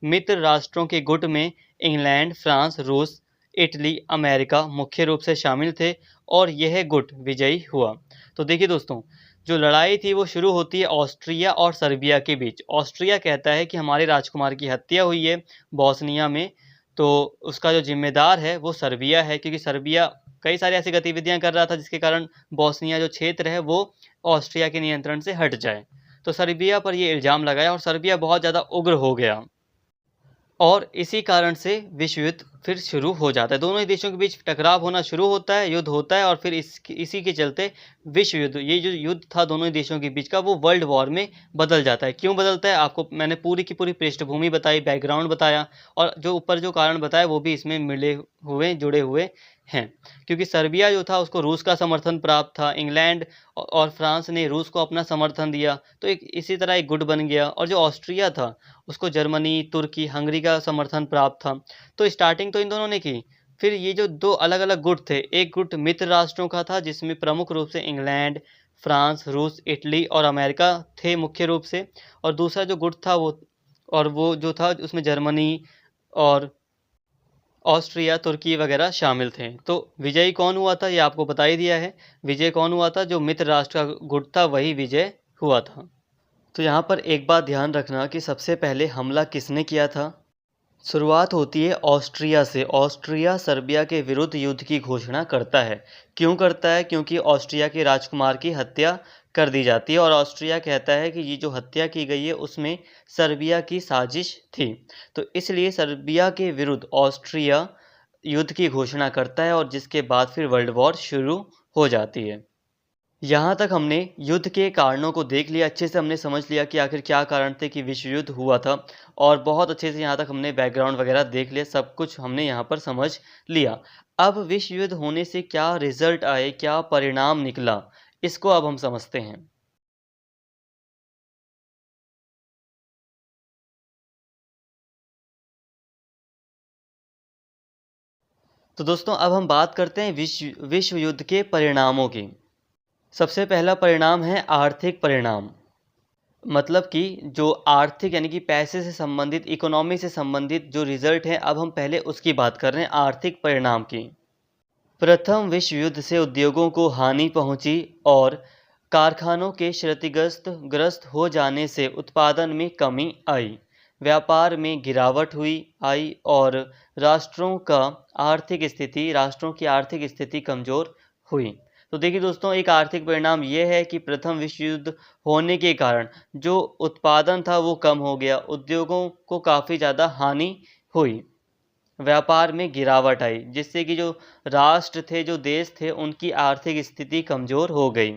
मित्र राष्ट्रों के गुट में इंग्लैंड, फ्रांस, रूस, इटली, अमेरिका मुख्य रूप से शामिल थे, और यह गुट विजयी हुआ। तो देखिए दोस्तों, जो लड़ाई थी वो शुरू होती है ऑस्ट्रिया और सर्बिया के बीच। ऑस्ट्रिया कहता है कि हमारे राजकुमार की हत्या हुई है बोस्निया में, तो उसका जो जिम्मेदार है वो सर्बिया है, क्योंकि सर्बिया कई सारी ऐसी गतिविधियां कर रहा था जिसके कारण बोस्निया जो क्षेत्र है वो ऑस्ट्रिया के नियंत्रण से हट जाए। तो सर्बिया पर ये इल्ज़ाम लगाया और सर्बिया बहुत ज़्यादा उग्र हो गया। और इसी कारण से विश्व युद्ध फिर शुरू हो जाता है। दोनों ही देशों के बीच टकराव होना शुरू होता है, युद्ध होता है और फिर इसी के चलते विश्व युद्ध, ये जो युद्ध था दोनों ही देशों के बीच का, वो वर्ल्ड वॉर में बदल जाता है। क्यों बदलता है, आपको मैंने पूरी की पूरी पृष्ठभूमि बताई, बैकग्राउंड बताया, और जो ऊपर जो कारण बताया वो भी इसमें जुड़े हुए हैं। क्योंकि सर्बिया जो था उसको रूस का समर्थन प्राप्त था, इंग्लैंड और फ्रांस ने रूस को अपना समर्थन दिया, तो इसी तरह एक गुट बन गया। और जो ऑस्ट्रिया था उसको जर्मनी, तुर्की, हंगरी का समर्थन प्राप्त था। तो स्टार्टिंग तो इन दोनों ने की। फिर ये जो दो अलग अलग गुट थे, एक गुट मित्र राष्ट्रों का था जिसमें प्रमुख रूप से इंग्लैंड, फ्रांस, रूस, इटली और अमेरिका थे मुख्य रूप से, और दूसरा जो गुट था वो जो था उसमें जर्मनी और ऑस्ट्रिया, तुर्की वगैरह शामिल थे। तो विजयी कौन हुआ था ये आपको बता ही दिया है। विजय कौन हुआ था, जो मित्र राष्ट्र का गुट था वही विजय हुआ था। तो यहाँ पर एक बात ध्यान रखना कि सबसे पहले हमला किसने किया था। शुरुआत होती है ऑस्ट्रिया से। ऑस्ट्रिया सर्बिया के विरुद्ध युद्ध की घोषणा करता है। क्यों करता है, क्योंकि ऑस्ट्रिया के राजकुमार की हत्या कर दी जाती है और ऑस्ट्रिया कहता है कि ये जो हत्या की गई है उसमें सर्बिया की साजिश थी। तो इसलिए सर्बिया के विरुद्ध ऑस्ट्रिया युद्ध की घोषणा करता है और जिसके बाद फिर वर्ल्ड वॉर शुरू हो जाती है। यहाँ तक हमने युद्ध के कारणों को देख लिया, अच्छे से हमने समझ लिया कि आखिर क्या कारण थे कि विश्व युद्ध हुआ था, और बहुत अच्छे से यहाँ तक हमने बैकग्राउंड वगैरह देख लिया, सब कुछ हमने यहाँ पर समझ लिया। अब विश्व युद्ध होने से क्या रिजल्ट आए, क्या परिणाम निकला, इसको अब हम समझते हैं। तो दोस्तों अब हम बात करते हैं विश्व युद्ध के परिणामों की। सबसे पहला परिणाम है आर्थिक परिणाम। मतलब कि जो आर्थिक यानी कि पैसे से संबंधित, इकोनॉमी से संबंधित जो रिजल्ट है, अब हम पहले उसकी बात कर रहे हैं, आर्थिक परिणाम की। प्रथम विश्व युद्ध से उद्योगों को हानि पहुंची और कारखानों के क्षतिग्रस्त हो जाने से उत्पादन में कमी आई, व्यापार में गिरावट आई और राष्ट्रों की आर्थिक स्थिति कमजोर हुई। तो देखिए दोस्तों, एक आर्थिक परिणाम ये है कि प्रथम विश्व युद्ध होने के कारण जो उत्पादन था वो कम हो गया, उद्योगों को काफ़ी ज़्यादा हानि हुई, व्यापार में गिरावट आई, जिससे कि जो राष्ट्र थे, जो देश थे, उनकी आर्थिक स्थिति कमजोर हो गई।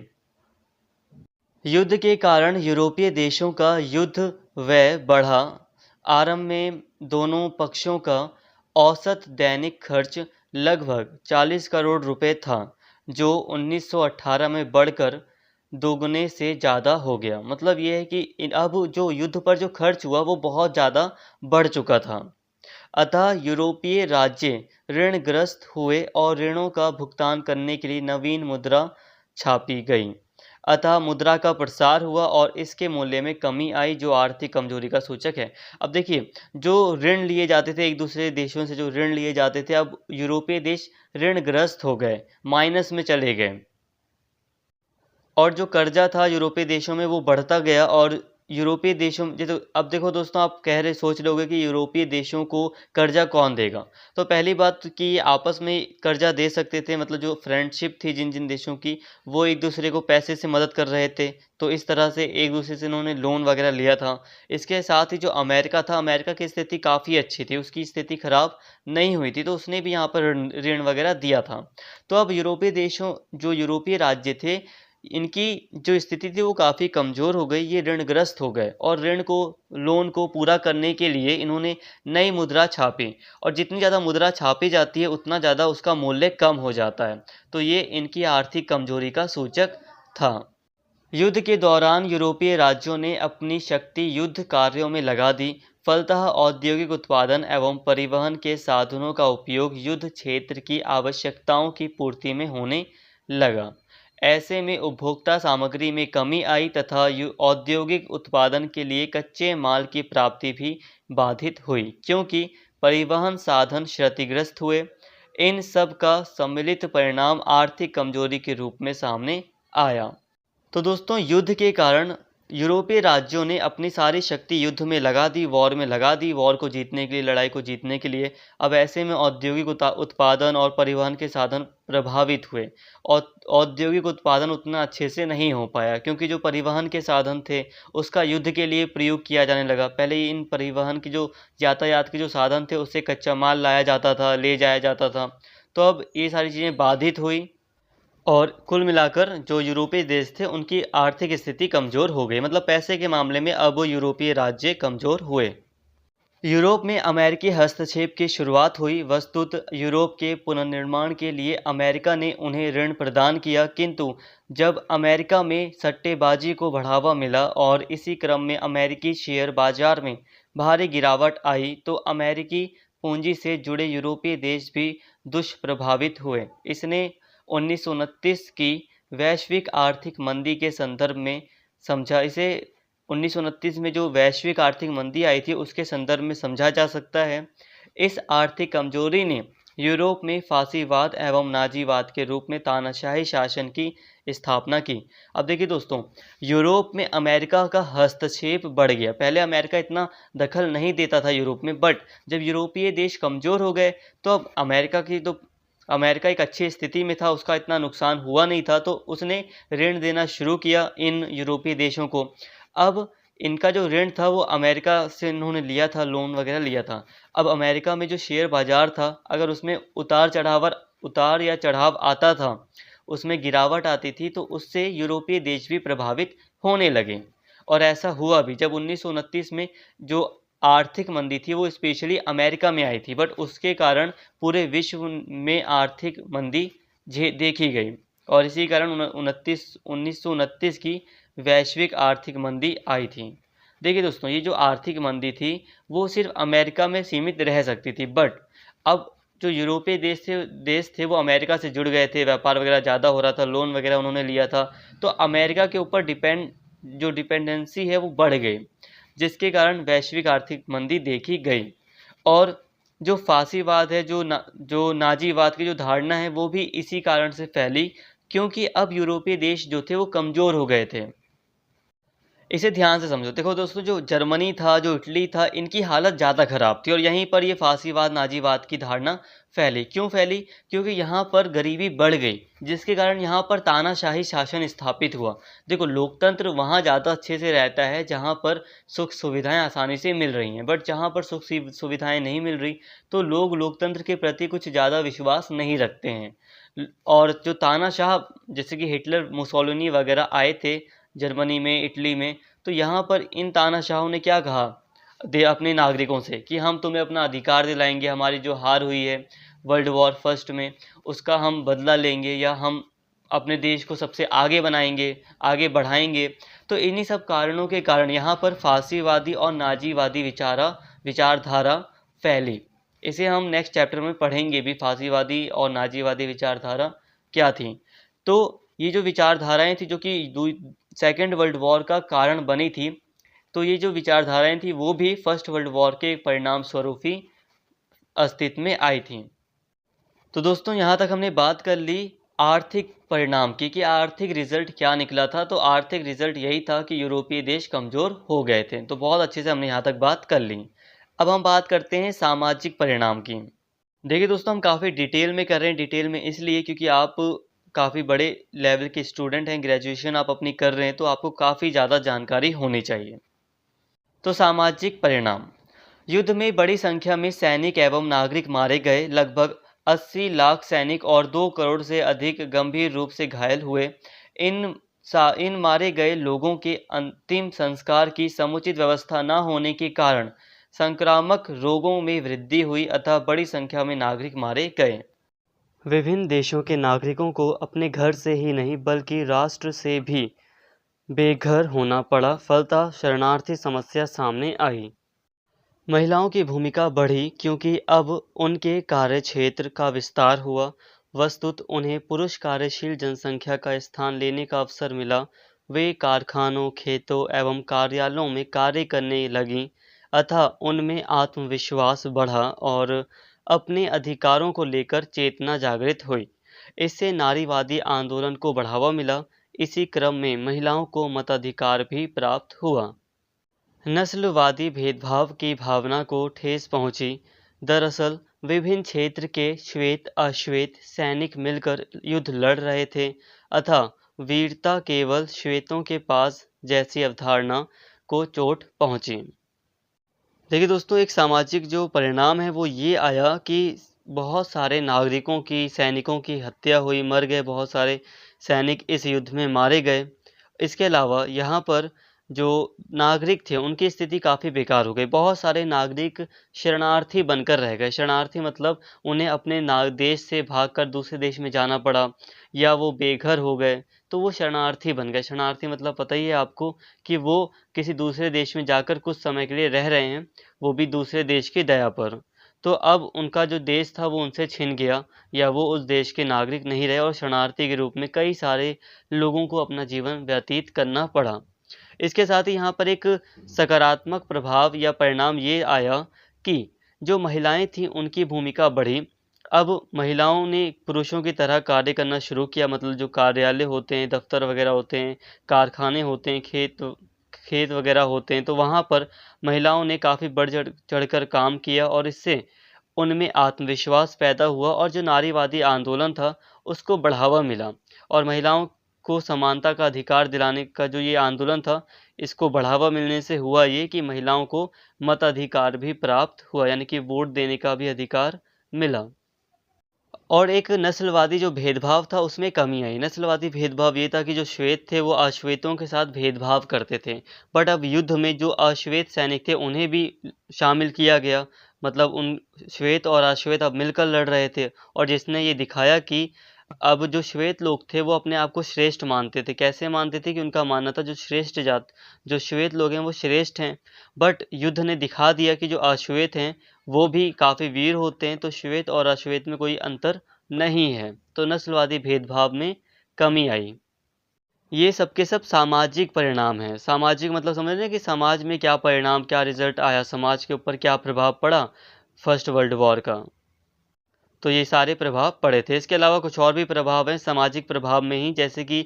युद्ध के कारण यूरोपीय देशों का युद्ध व्यय बढ़ा। आरंभ में दोनों पक्षों का औसत दैनिक खर्च लगभग 40 करोड़ रुपए था, जो 1918 में बढ़कर दोगुने से ज़्यादा हो गया। मतलब ये है कि अब जो युद्ध पर जो खर्च हुआ वो बहुत ज़्यादा बढ़ चुका था। अतः यूरोपीय राज्य ऋणग्रस्त हुए और ऋणों का भुगतान करने के लिए नवीन मुद्रा छापी गई। अतः मुद्रा का प्रसार हुआ और इसके मूल्य में कमी आई, जो आर्थिक कमजोरी का सूचक है। अब देखिए, जो ऋण लिए जाते थे, एक दूसरे देशों से जो ऋण लिए जाते थे, अब यूरोपीय देश ऋणग्रस्त हो गए, माइनस में चले गए, और जो कर्जा था यूरोपीय देशों में वो बढ़ता गया। और यूरोपीय देशों में तो अब देखो दोस्तों, आप सोच रहे होगे कि यूरोपीय देशों को कर्जा कौन देगा। तो पहली बात कि आपस में कर्जा दे सकते थे, मतलब जो फ्रेंडशिप थी जिन जिन देशों की, वो एक दूसरे को पैसे से मदद कर रहे थे, तो इस तरह से एक दूसरे से उन्होंने लोन वगैरह लिया था। इसके साथ ही जो अमेरिका था, अमेरिका की स्थिति काफ़ी अच्छी थी, उसकी स्थिति खराब नहीं हुई थी, तो उसने भी यहाँ पर ऋण वगैरह दिया था। तो अब जो यूरोपीय राज्य थे, इनकी जो स्थिति थी वो काफ़ी कमज़ोर हो गई, ये ऋणग्रस्त हो गए, और लोन को पूरा करने के लिए इन्होंने नई मुद्रा छापी, और जितनी ज़्यादा मुद्रा छापी जाती है उतना ज़्यादा उसका मूल्य कम हो जाता है। तो ये इनकी आर्थिक कमजोरी का सूचक था। युद्ध के दौरान यूरोपीय राज्यों ने अपनी शक्ति युद्ध कार्यों में लगा दी, फलतः औद्योगिक उत्पादन एवं परिवहन के साधनों का उपयोग युद्ध क्षेत्र की आवश्यकताओं की पूर्ति में होने लगा। ऐसे में उपभोक्ता सामग्री में कमी आई तथा औद्योगिक उत्पादन के लिए कच्चे माल की प्राप्ति भी बाधित हुई, क्योंकि परिवहन साधन क्षतिग्रस्त हुए। इन सब का सम्मिलित परिणाम आर्थिक कमजोरी के रूप में सामने आया। तो दोस्तों, युद्ध के कारण यूरोपीय राज्यों ने अपनी सारी शक्ति युद्ध में लगा दी, वॉर में लगा दी, वॉर को जीतने के लिए, लड़ाई को जीतने के लिए। अब ऐसे में औद्योगिक उत्पादन और परिवहन के साधन प्रभावित हुए और औद्योगिक उत्पादन उतना अच्छे से नहीं हो पाया, क्योंकि जो परिवहन के साधन थे उसका युद्ध के लिए प्रयोग किया जाने लगा। पहले इन परिवहन की जो यातायात के जो साधन थे उससे कच्चा माल लाया जाता था, ले जाया जाता था। तो अब ये सारी चीज़ें बाधित हुई और कुल मिलाकर जो यूरोपीय देश थे उनकी आर्थिक स्थिति कमज़ोर हो गई। मतलब पैसे के मामले में अब यूरोपीय राज्य कमज़ोर हुए। यूरोप में अमेरिकी हस्तक्षेप की शुरुआत हुई। वस्तुतः यूरोप के पुनर्निर्माण के लिए अमेरिका ने उन्हें ऋण प्रदान किया, किंतु जब अमेरिका में सट्टेबाजी को बढ़ावा मिला और इसी क्रम में अमेरिकी शेयर बाजार में भारी गिरावट आई, तो अमेरिकी पूंजी से जुड़े यूरोपीय देश भी दुष्प्रभावित हुए। इसने 1929 की वैश्विक आर्थिक मंदी के संदर्भ में समझा। इसे 1929 में जो वैश्विक आर्थिक मंदी आई थी उसके संदर्भ में समझा जा सकता है। इस आर्थिक कमजोरी ने यूरोप में फासीवाद एवं नाजीवाद के रूप में तानाशाही शासन की स्थापना की। अब देखिए दोस्तों, यूरोप में अमेरिका का हस्तक्षेप बढ़ गया। पहले अमेरिका इतना दखल नहीं देता था यूरोप में, बट जब यूरोपीय देश कमज़ोर हो गए तो अब अमेरिका एक अच्छी स्थिति में था, उसका इतना नुकसान हुआ नहीं था, तो उसने ऋण देना शुरू किया इन यूरोपीय देशों को। अब इनका जो ऋण था वो अमेरिका से इन्होंने लिया था, लोन वगैरह लिया था। अब अमेरिका में जो शेयर बाजार था, अगर उसमें उतार या चढ़ाव आता था, उसमें गिरावट आती थी, तो उससे यूरोपीय देश भी प्रभावित होने लगे। और ऐसा हुआ भी। जब 1929 में जो आर्थिक मंदी थी वो स्पेशली अमेरिका में आई थी, बट उसके कारण पूरे विश्व में आर्थिक मंदी देखी गई और इसी कारण 1929 की वैश्विक आर्थिक मंदी आई थी। देखिए दोस्तों, ये जो आर्थिक मंदी थी वो सिर्फ अमेरिका में सीमित रह सकती थी, बट अब जो यूरोपीय देश थे वो अमेरिका से जुड़ गए थे, व्यापार वगैरह ज़्यादा हो रहा था, लोन वगैरह उन्होंने लिया था, तो अमेरिका के ऊपर जो डिपेंडेंसी है वो बढ़ गई, जिसके कारण वैश्विक आर्थिक मंदी देखी गई। और जो फासीवाद है, जो नाजीवाद की जो धारणा है, वो भी इसी कारण से फैली, क्योंकि अब यूरोपीय देश जो थे वो कमज़ोर हो गए थे। इसे ध्यान से समझो। देखो दोस्तों, जो जर्मनी था, जो इटली था, इनकी हालत ज़्यादा ख़राब थी और यहीं पर ये फासीवाद, नाजीवाद की धारणा फैली। क्यों फैली? क्योंकि यहाँ पर गरीबी बढ़ गई, जिसके कारण यहाँ पर तानाशाही शासन स्थापित हुआ। देखो, लोकतंत्र वहाँ ज़्यादा अच्छे से रहता है जहाँ पर सुख सुविधाएं आसानी से मिल रही हैं, बट जहाँ पर सुख सुविधाएं नहीं मिल रही तो लोग लोकतंत्र के प्रति कुछ ज़्यादा विश्वास नहीं रखते हैं। और जो तानाशाह, जैसे कि हिटलर, मुसोलिनी वगैरह आए थे जर्मनी में, इटली में, तो यहाँ पर इन तानाशाहों ने क्या कहा अपने नागरिकों से कि हम तुम्हें अपना अधिकार दिलाएंगे, हमारी जो हार हुई है वर्ल्ड वॉर फर्स्ट में उसका हम बदला लेंगे, या हम अपने देश को सबसे आगे बनाएंगे, आगे बढ़ाएंगे। तो इन्हीं सब कारणों के कारण यहाँ पर फासीवादी और नाजीवादी विचारधारा फैली। इसे हम नेक्स्ट चैप्टर में पढ़ेंगे भी, फासीवादी और नाजीवादी विचारधारा क्या थी। तो ये जो विचारधाराएं थी जो कि सेकेंड वर्ल्ड वॉर का कारण बनी थी, तो ये जो विचारधाराएं थी वो भी फर्स्ट वर्ल्ड वॉर के परिणाम स्वरूप ही अस्तित्व में आई थी। तो दोस्तों, यहाँ तक हमने बात कर ली आर्थिक परिणाम की कि आर्थिक रिजल्ट क्या निकला था। तो आर्थिक रिजल्ट यही था कि यूरोपीय देश कमज़ोर हो गए थे। तो बहुत अच्छे से हमने यहाँ तक बात कर ली। अब हम बात करते हैं सामाजिक परिणाम की। देखिए दोस्तों, हम काफ़ी डिटेल में कर रहे हैं। डिटेल में इसलिए क्योंकि आप काफ़ी बड़े लेवल के स्टूडेंट हैं, ग्रेजुएशन आप अपनी कर रहे हैं, तो आपको काफ़ी ज़्यादा जानकारी होनी चाहिए। तो सामाजिक परिणाम, युद्ध में बड़ी संख्या में सैनिक एवं नागरिक मारे गए। लगभग 80 लाख सैनिक और 2 करोड़ से अधिक गंभीर रूप से घायल हुए। इन मारे गए लोगों के अंतिम संस्कार की समुचित व्यवस्था न होने के कारण संक्रामक रोगों में वृद्धि हुई, अतः बड़ी संख्या में नागरिक मारे गए। विभिन्न देशों के नागरिकों को अपने घर से ही नहीं बल्कि राष्ट्र से भी बेघर होना पड़ा। फलतः शरणार्थी समस्या सामने आई। महिलाओं की भूमिका बढ़ी क्योंकि अब उनके कार्यक्षेत्र का विस्तार हुआ। वस्तुतः उन्हें पुरुष कार्यशील जनसंख्या का स्थान लेने का अवसर मिला। वे कारखानों, खेतों एवं कार्यालयों में कार्य करने लगीं, अतः उनमें आत्मविश्वास बढ़ा और अपने अधिकारों को लेकर चेतना जागृत हुई। इससे नारीवादी आंदोलन को बढ़ावा मिला। इसी क्रम में महिलाओं को मताधिकार भी प्राप्त हुआ। नस्लवादी भेदभाव की भावना को ठेस पहुंची। दरअसल विभिन्न क्षेत्र के श्वेत अश्वेत सैनिक मिलकर युद्ध लड़ रहे थे, अतः वीरता केवल श्वेतों के पास जैसी अवधारणा को चोट पहुंची। देखिए दोस्तों, एक सामाजिक जो परिणाम है वो ये आया कि बहुत सारे नागरिकों की, सैनिकों की हत्या हुई, मर गए, बहुत सारे सैनिक इस युद्ध में मारे गए। इसके अलावा यहाँ पर जो नागरिक थे उनकी स्थिति काफ़ी बेकार हो गई। बहुत सारे नागरिक शरणार्थी बनकर रह गए। शरणार्थी मतलब उन्हें अपने देश से भागकर दूसरे देश में जाना पड़ा, या वो बेघर हो गए, तो वो शरणार्थी बन गए। शरणार्थी मतलब पता ही है आपको कि वो किसी दूसरे देश में जाकर कुछ समय के लिए रह रहे हैं, वो भी दूसरे देश की दया पर। तो अब उनका जो देश था वो उनसे छिन गया, या वो उस देश के नागरिक नहीं रहे और शरणार्थी के रूप में कई सारे लोगों को अपना जीवन व्यतीत करना पड़ा। इसके साथ ही यहाँ पर एक सकारात्मक प्रभाव या परिणाम ये आया कि जो महिलाएं थीं उनकी भूमिका बढ़ी। अब महिलाओं ने पुरुषों की तरह कार्य करना शुरू किया, मतलब जो कार्यालय होते हैं, दफ्तर वगैरह होते हैं, कारखाने होते हैं, खेत वगैरह होते हैं, तो वहाँ पर महिलाओं ने काफ़ी बढ़ चढ़कर काम किया और इससे उनमें आत्मविश्वास पैदा हुआ और जो नारीवादी आंदोलन था उसको बढ़ावा मिला। और महिलाओं को समानता का अधिकार दिलाने का जो ये आंदोलन था, इसको बढ़ावा मिलने से हुआ ये कि महिलाओं को मताधिकार भी प्राप्त हुआ, यानी कि वोट देने का भी अधिकार मिला। और एक नस्लवादी जो भेदभाव था उसमें कमी आई। नस्लवादी भेदभाव ये था कि जो श्वेत थे वो अश्वेतों के साथ भेदभाव करते थे, बट अब युद्ध में जो अश्वेत सैनिक थे उन्हें भी शामिल किया गया। मतलब उन श्वेत और अश्वेत अब मिलकर लड़ रहे थे, और जिसने ये दिखाया कि अब जो श्वेत लोग थे वो अपने आप को श्रेष्ठ मानते थे। कैसे मानते थे कि उनका मानना था जो श्रेष्ठ जात, जो श्वेत लोग हैं वो श्रेष्ठ हैं। बट युद्ध ने दिखा दिया कि जो अश्वेत हैं वो भी काफ़ी वीर होते हैं, तो श्वेत और अश्वेत में कोई अंतर नहीं है। तो नस्लवादी भेदभाव में कमी आई। ये सब के सब सामाजिक परिणाम हैं। सामाजिक मतलब समझ रहे हैं कि समाज में क्या परिणाम, क्या रिजल्ट आया, समाज के ऊपर क्या प्रभाव पड़ा फर्स्ट वर्ल्ड वॉर का। तो ये सारे प्रभाव पड़े थे। इसके अलावा कुछ और भी प्रभाव हैं सामाजिक प्रभाव में ही, जैसे कि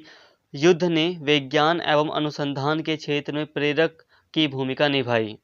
युद्ध ने विज्ञान एवं अनुसंधान के क्षेत्र में प्रेरक की भूमिका निभाई।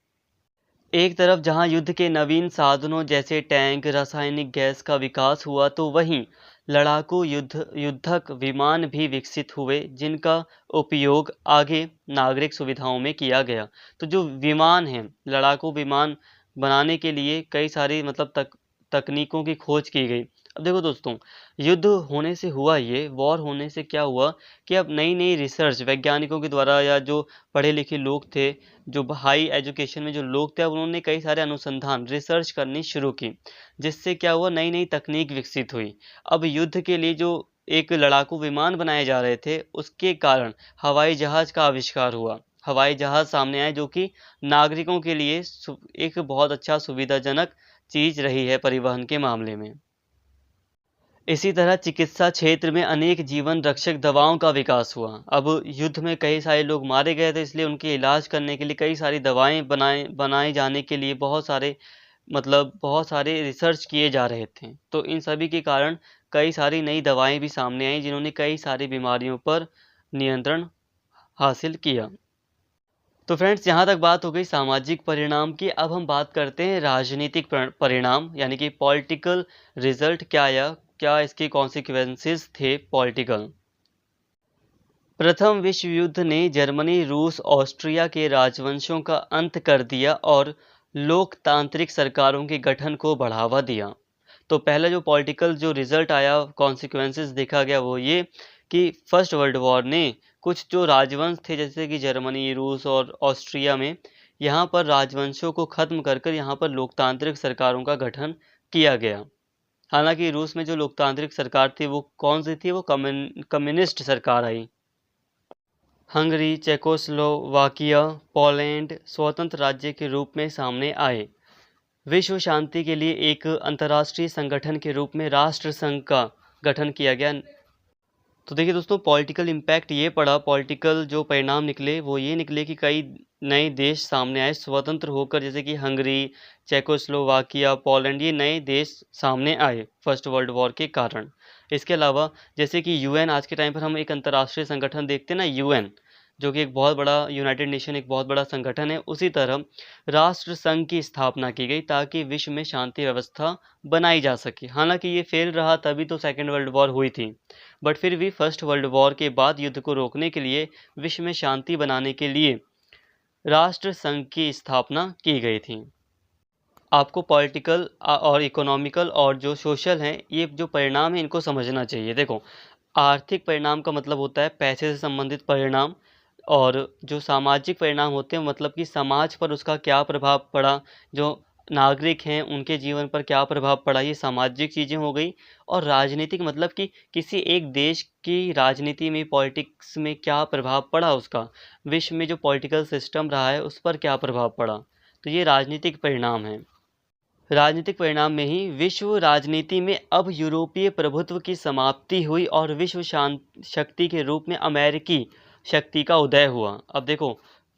एक तरफ जहां युद्ध के नवीन साधनों जैसे टैंक, रासायनिक गैस का विकास हुआ, तो वहीं लड़ाकू युद्धक विमान भी विकसित हुए, जिनका उपयोग आगे नागरिक सुविधाओं में किया गया। तो जो विमान हैं, लड़ाकू विमान बनाने के लिए कई सारी मतलब तकनीकों की खोज की गई। अब देखो दोस्तों, युद्ध होने से हुआ ये, वॉर होने से क्या हुआ कि अब नई नई रिसर्च वैज्ञानिकों के द्वारा, या जो पढ़े लिखे लोग थे, जो हाई एजुकेशन में जो लोग थे, अब उन्होंने कई सारे अनुसंधान रिसर्च करनी शुरू की, जिससे क्या हुआ, नई नई तकनीक विकसित हुई। अब युद्ध के लिए जो एक लड़ाकू विमान बनाए जा रहे थे, उसके कारण हवाई जहाज का आविष्कार हुआ। हवाई जहाज सामने आए, जो कि नागरिकों के लिए एक बहुत अच्छा सुविधाजनक चीज रही है परिवहन के मामले में। इसी तरह चिकित्सा क्षेत्र में अनेक जीवन रक्षक दवाओं का विकास हुआ। अब युद्ध में कई सारे लोग मारे गए थे, इसलिए उनके इलाज करने के लिए कई सारी दवाएं बनाए जाने के लिए बहुत सारे रिसर्च किए जा रहे थे। तो इन सभी के कारण कई सारी नई दवाएं भी सामने आई, जिन्होंने कई सारी बीमारियों पर नियंत्रण हासिल किया। तो फ्रेंड्स, यहाँ तक बात हो गई सामाजिक परिणाम की। अब हम बात करते हैं राजनीतिक परिणाम, यानी कि पॉलिटिकल रिजल्ट क्या आया, क्या इसके कॉन्सिक्वेंसेस थे पॉलिटिकल। प्रथम विश्व युद्ध ने जर्मनी, रूस, ऑस्ट्रिया के राजवंशों का अंत कर दिया और लोकतांत्रिक सरकारों के गठन को बढ़ावा दिया। तो पहला जो पॉलिटिकल जो रिजल्ट आया, कॉन्सिक्वेंसेस देखा गया, वो ये कि फर्स्ट वर्ल्ड वॉर ने कुछ जो राजवंश थे, जैसे कि जर्मनी, रूस और ऑस्ट्रिया में, यहाँ पर राजवंशों को खत्म कर यहाँ पर लोकतांत्रिक सरकारों का गठन किया गया। हालांकि रूस में जो लोकतांत्रिक सरकार थी वो कौन सी थी, वो कम्युनिस्ट सरकार आई। हंगरी, चेकोस्लोवाकिया, पोलैंड स्वतंत्र राज्य के रूप में सामने आए। विश्व शांति के लिए एक अंतर्राष्ट्रीय संगठन के रूप में राष्ट्र संघ का गठन किया गया। तो देखिए दोस्तों, पॉलिटिकल इम्पैक्ट ये पड़ा, पॉलिटिकल जो परिणाम निकले वो ये निकले कि कई नए देश सामने आए स्वतंत्र होकर, जैसे कि हंगरी, चेकोस्लोवाकिया, पोलैंड, ये नए देश सामने आए फर्स्ट वर्ल्ड वॉर के कारण। इसके अलावा जैसे कि यूएन, आज के टाइम पर हम एक अंतर्राष्ट्रीय संगठन देखते हैं ना, यूएन, जो कि एक बहुत बड़ा यूनाइटेड नेशन एक बहुत बड़ा संगठन है, उसी तरह राष्ट्र संघ की स्थापना की गई ताकि विश्व में शांति व्यवस्था बनाई जा सके। हालांकि ये फेल रहा, तभी तो सेकेंड वर्ल्ड वॉर हुई थी, बट फिर भी फर्स्ट वर्ल्ड वॉर के बाद युद्ध को रोकने के लिए, विश्व में शांति बनाने के लिए राष्ट्र संघ की स्थापना की गई थी। आपको पॉलिटिकल और इकोनॉमिकल और जो सोशल हैं, ये जो परिणाम है इनको समझना चाहिए। देखो, आर्थिक परिणाम का मतलब होता है पैसे से संबंधित परिणाम, और जो सामाजिक परिणाम होते हैं मतलब कि समाज पर उसका क्या प्रभाव पड़ा, जो नागरिक हैं उनके जीवन पर क्या प्रभाव पड़ा, ये सामाजिक चीज़ें हो गई। और राजनीतिक मतलब कि किसी एक देश की राजनीति में, पॉलिटिक्स में क्या प्रभाव पड़ा उसका, विश्व में जो पॉलिटिकल सिस्टम रहा है उस पर क्या प्रभाव पड़ा, तो ये राजनीतिक परिणाम है। राजनीतिक परिणाम में ही विश्व राजनीति में अब यूरोपीय प्रभुत्व की समाप्ति हुई और विश्व शांत शक्ति के रूप में अमेरिकी शक्ति का उदय हुआ। अब देखो,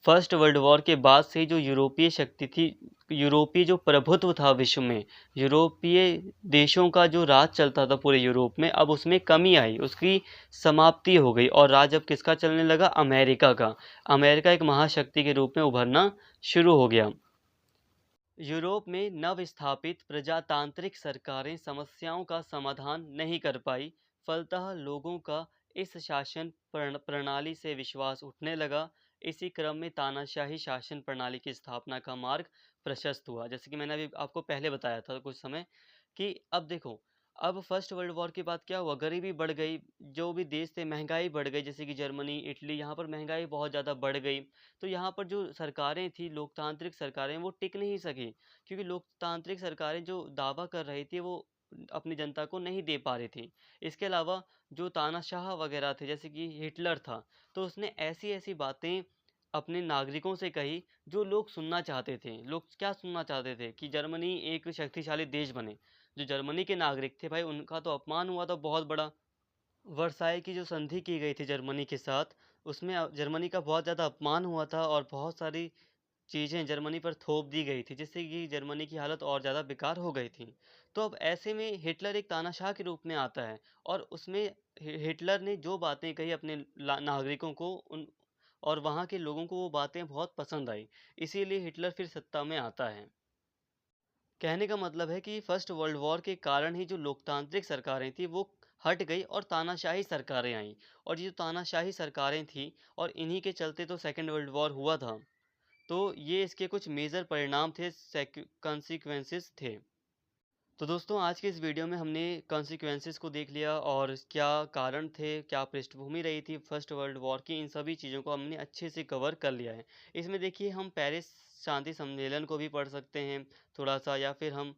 फर्स्ट वर्ल्ड वॉर के बाद से जो यूरोपीय शक्ति थी, यूरोपीय जो प्रभुत्व था विश्व में, यूरोपीय देशों का जो राज चलता था पूरे यूरोप में, अब उसमें कमी आई, उसकी समाप्ति हो गई और राज अब किसका चलने लगा, अमेरिका का। अमेरिका एक महाशक्ति के रूप में उभरना शुरू हो गया। यूरोप में नव स्थापित प्रजातांत्रिक सरकारें समस्याओं का समाधान नहीं कर पाई, फलतः लोगों का इस शासन प्रणाली से विश्वास उठने लगा। इसी क्रम में तानाशाही शासन प्रणाली की स्थापना का मार्ग प्रशस्त हुआ। जैसे कि मैंने अभी आपको पहले बताया था कुछ समय कि अब देखो, अब फर्स्ट वर्ल्ड वॉर के बाद क्या हुआ, गरीबी बढ़ गई, जो भी देश थे महंगाई बढ़ गई, जैसे कि जर्मनी, इटली, यहाँ पर महंगाई बहुत ज़्यादा बढ़ गई। तो यहाँ पर जो सरकारें थी, लोकतांत्रिक सरकारें, वो टिक नहीं सकी, क्योंकि लोकतांत्रिक सरकारें जो दावा कर रही थी वो अपनी जनता को नहीं दे पा रही थी। इसके अलावा जो तानाशाह वगैरह थे, जैसे कि हिटलर था, तो उसने ऐसी ऐसी बातें अपने नागरिकों से कही जो लोग सुनना चाहते थे। लोग क्या सुनना चाहते थे कि जर्मनी एक शक्तिशाली देश बने। जो जर्मनी के नागरिक थे भाई, उनका तो अपमान हुआ था बहुत बड़ा। वर्साई की जो संधि की गई थी जर्मनी के साथ, उसमें जर्मनी का बहुत ज़्यादा अपमान हुआ था और बहुत सारी चीज़ें जर्मनी पर थोप दी गई थी, जिससे कि जर्मनी की हालत और ज़्यादा बेकार हो गई थी। तो अब ऐसे में हिटलर एक तानाशाह के रूप में आता है, और उसमें हिटलर ने जो बातें कही अपने नागरिकों को, उन और वहाँ के लोगों को वो बातें बहुत पसंद आई, इसीलिए हिटलर फिर सत्ता में आता है। कहने का मतलब है कि फर्स्ट वर्ल्ड वॉर के कारण ही जो लोकतांत्रिक सरकारें थी वो हट गई और तानाशाही सरकारें आईं। और ये जो तानाशाही सरकारें थी, और इन्हीं के चलते तो सेकेंड वर्ल्ड वॉर हुआ था। तो ये इसके कुछ मेजर परिणाम थे, कॉन्सिक्वेंसेस थे। तो दोस्तों, आज के इस वीडियो में हमने कॉन्सिक्वेंसेस को देख लिया, और क्या कारण थे, क्या पृष्ठभूमि रही थी फर्स्ट वर्ल्ड वॉर की, इन सभी चीज़ों को हमने अच्छे से कवर कर लिया है। इसमें देखिए, हम पेरिस शांति सम्मेलन को भी पढ़ सकते हैं थोड़ा सा, या फिर हम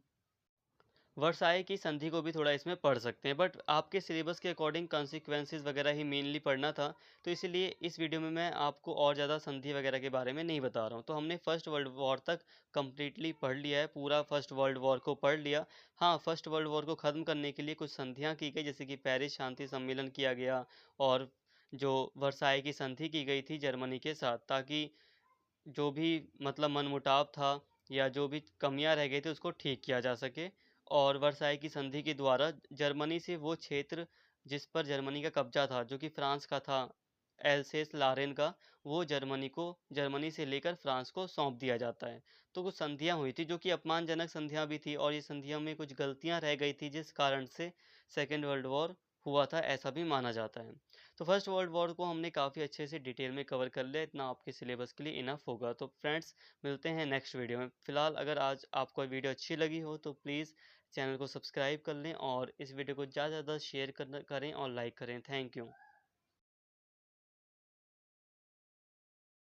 वर्साई की संधि को भी थोड़ा इसमें पढ़ सकते हैं, बट आपके सिलेबस के अकॉर्डिंग कॉन्सिक्वेंसेस वगैरह ही मेनली पढ़ना था। तो इसलिए इस वीडियो में मैं आपको और ज़्यादा संधि वगैरह के बारे में नहीं बता रहा हूँ। तो हमने फर्स्ट वर्ल्ड वॉर तक कम्प्लीटली पढ़ लिया है, पूरा फर्स्ट वर्ल्ड वॉर को पढ़ लिया। हाँ, फर्स्ट वर्ल्ड वॉर को ख़त्म करने के लिए कुछ संधियाँ की गई, जैसे कि पेरिस शांति सम्मेलन किया गया, और जो वर्साई की संधि की गई थी जर्मनी के साथ, ताकि जो भी मतलब मनमुटाव था या जो भी कमियां रह गई थी उसको ठीक किया जा सके। और वर्साई की संधि के द्वारा जर्मनी से वो क्षेत्र जिस पर जर्मनी का कब्जा था, जो कि फ्रांस का था, एल्सेस लारेन का, वो जर्मनी से लेकर फ्रांस को सौंप दिया जाता है। तो कुछ संधियां हुई थी जो कि अपमानजनक संधियां भी थी, और ये संधियों में कुछ गलतियां रह गई थी जिस कारण से सेकेंड वर्ल्ड वॉर हुआ था, ऐसा भी माना जाता है। तो फर्स्ट वर्ल्ड वॉर को हमने काफ़ी अच्छे से डिटेल में कवर कर लिया, इतना आपके सिलेबस के लिए इनफ होगा। तो फ्रेंड्स, मिलते हैं नेक्स्ट वीडियो में। फिलहाल अगर आज आपको वीडियो अच्छी लगी हो तो प्लीज़ चैनल को सब्सक्राइब कर लें, और इस वीडियो को ज़्यादा से ज़्यादा शेयर करें और लाइक करें। Thank you.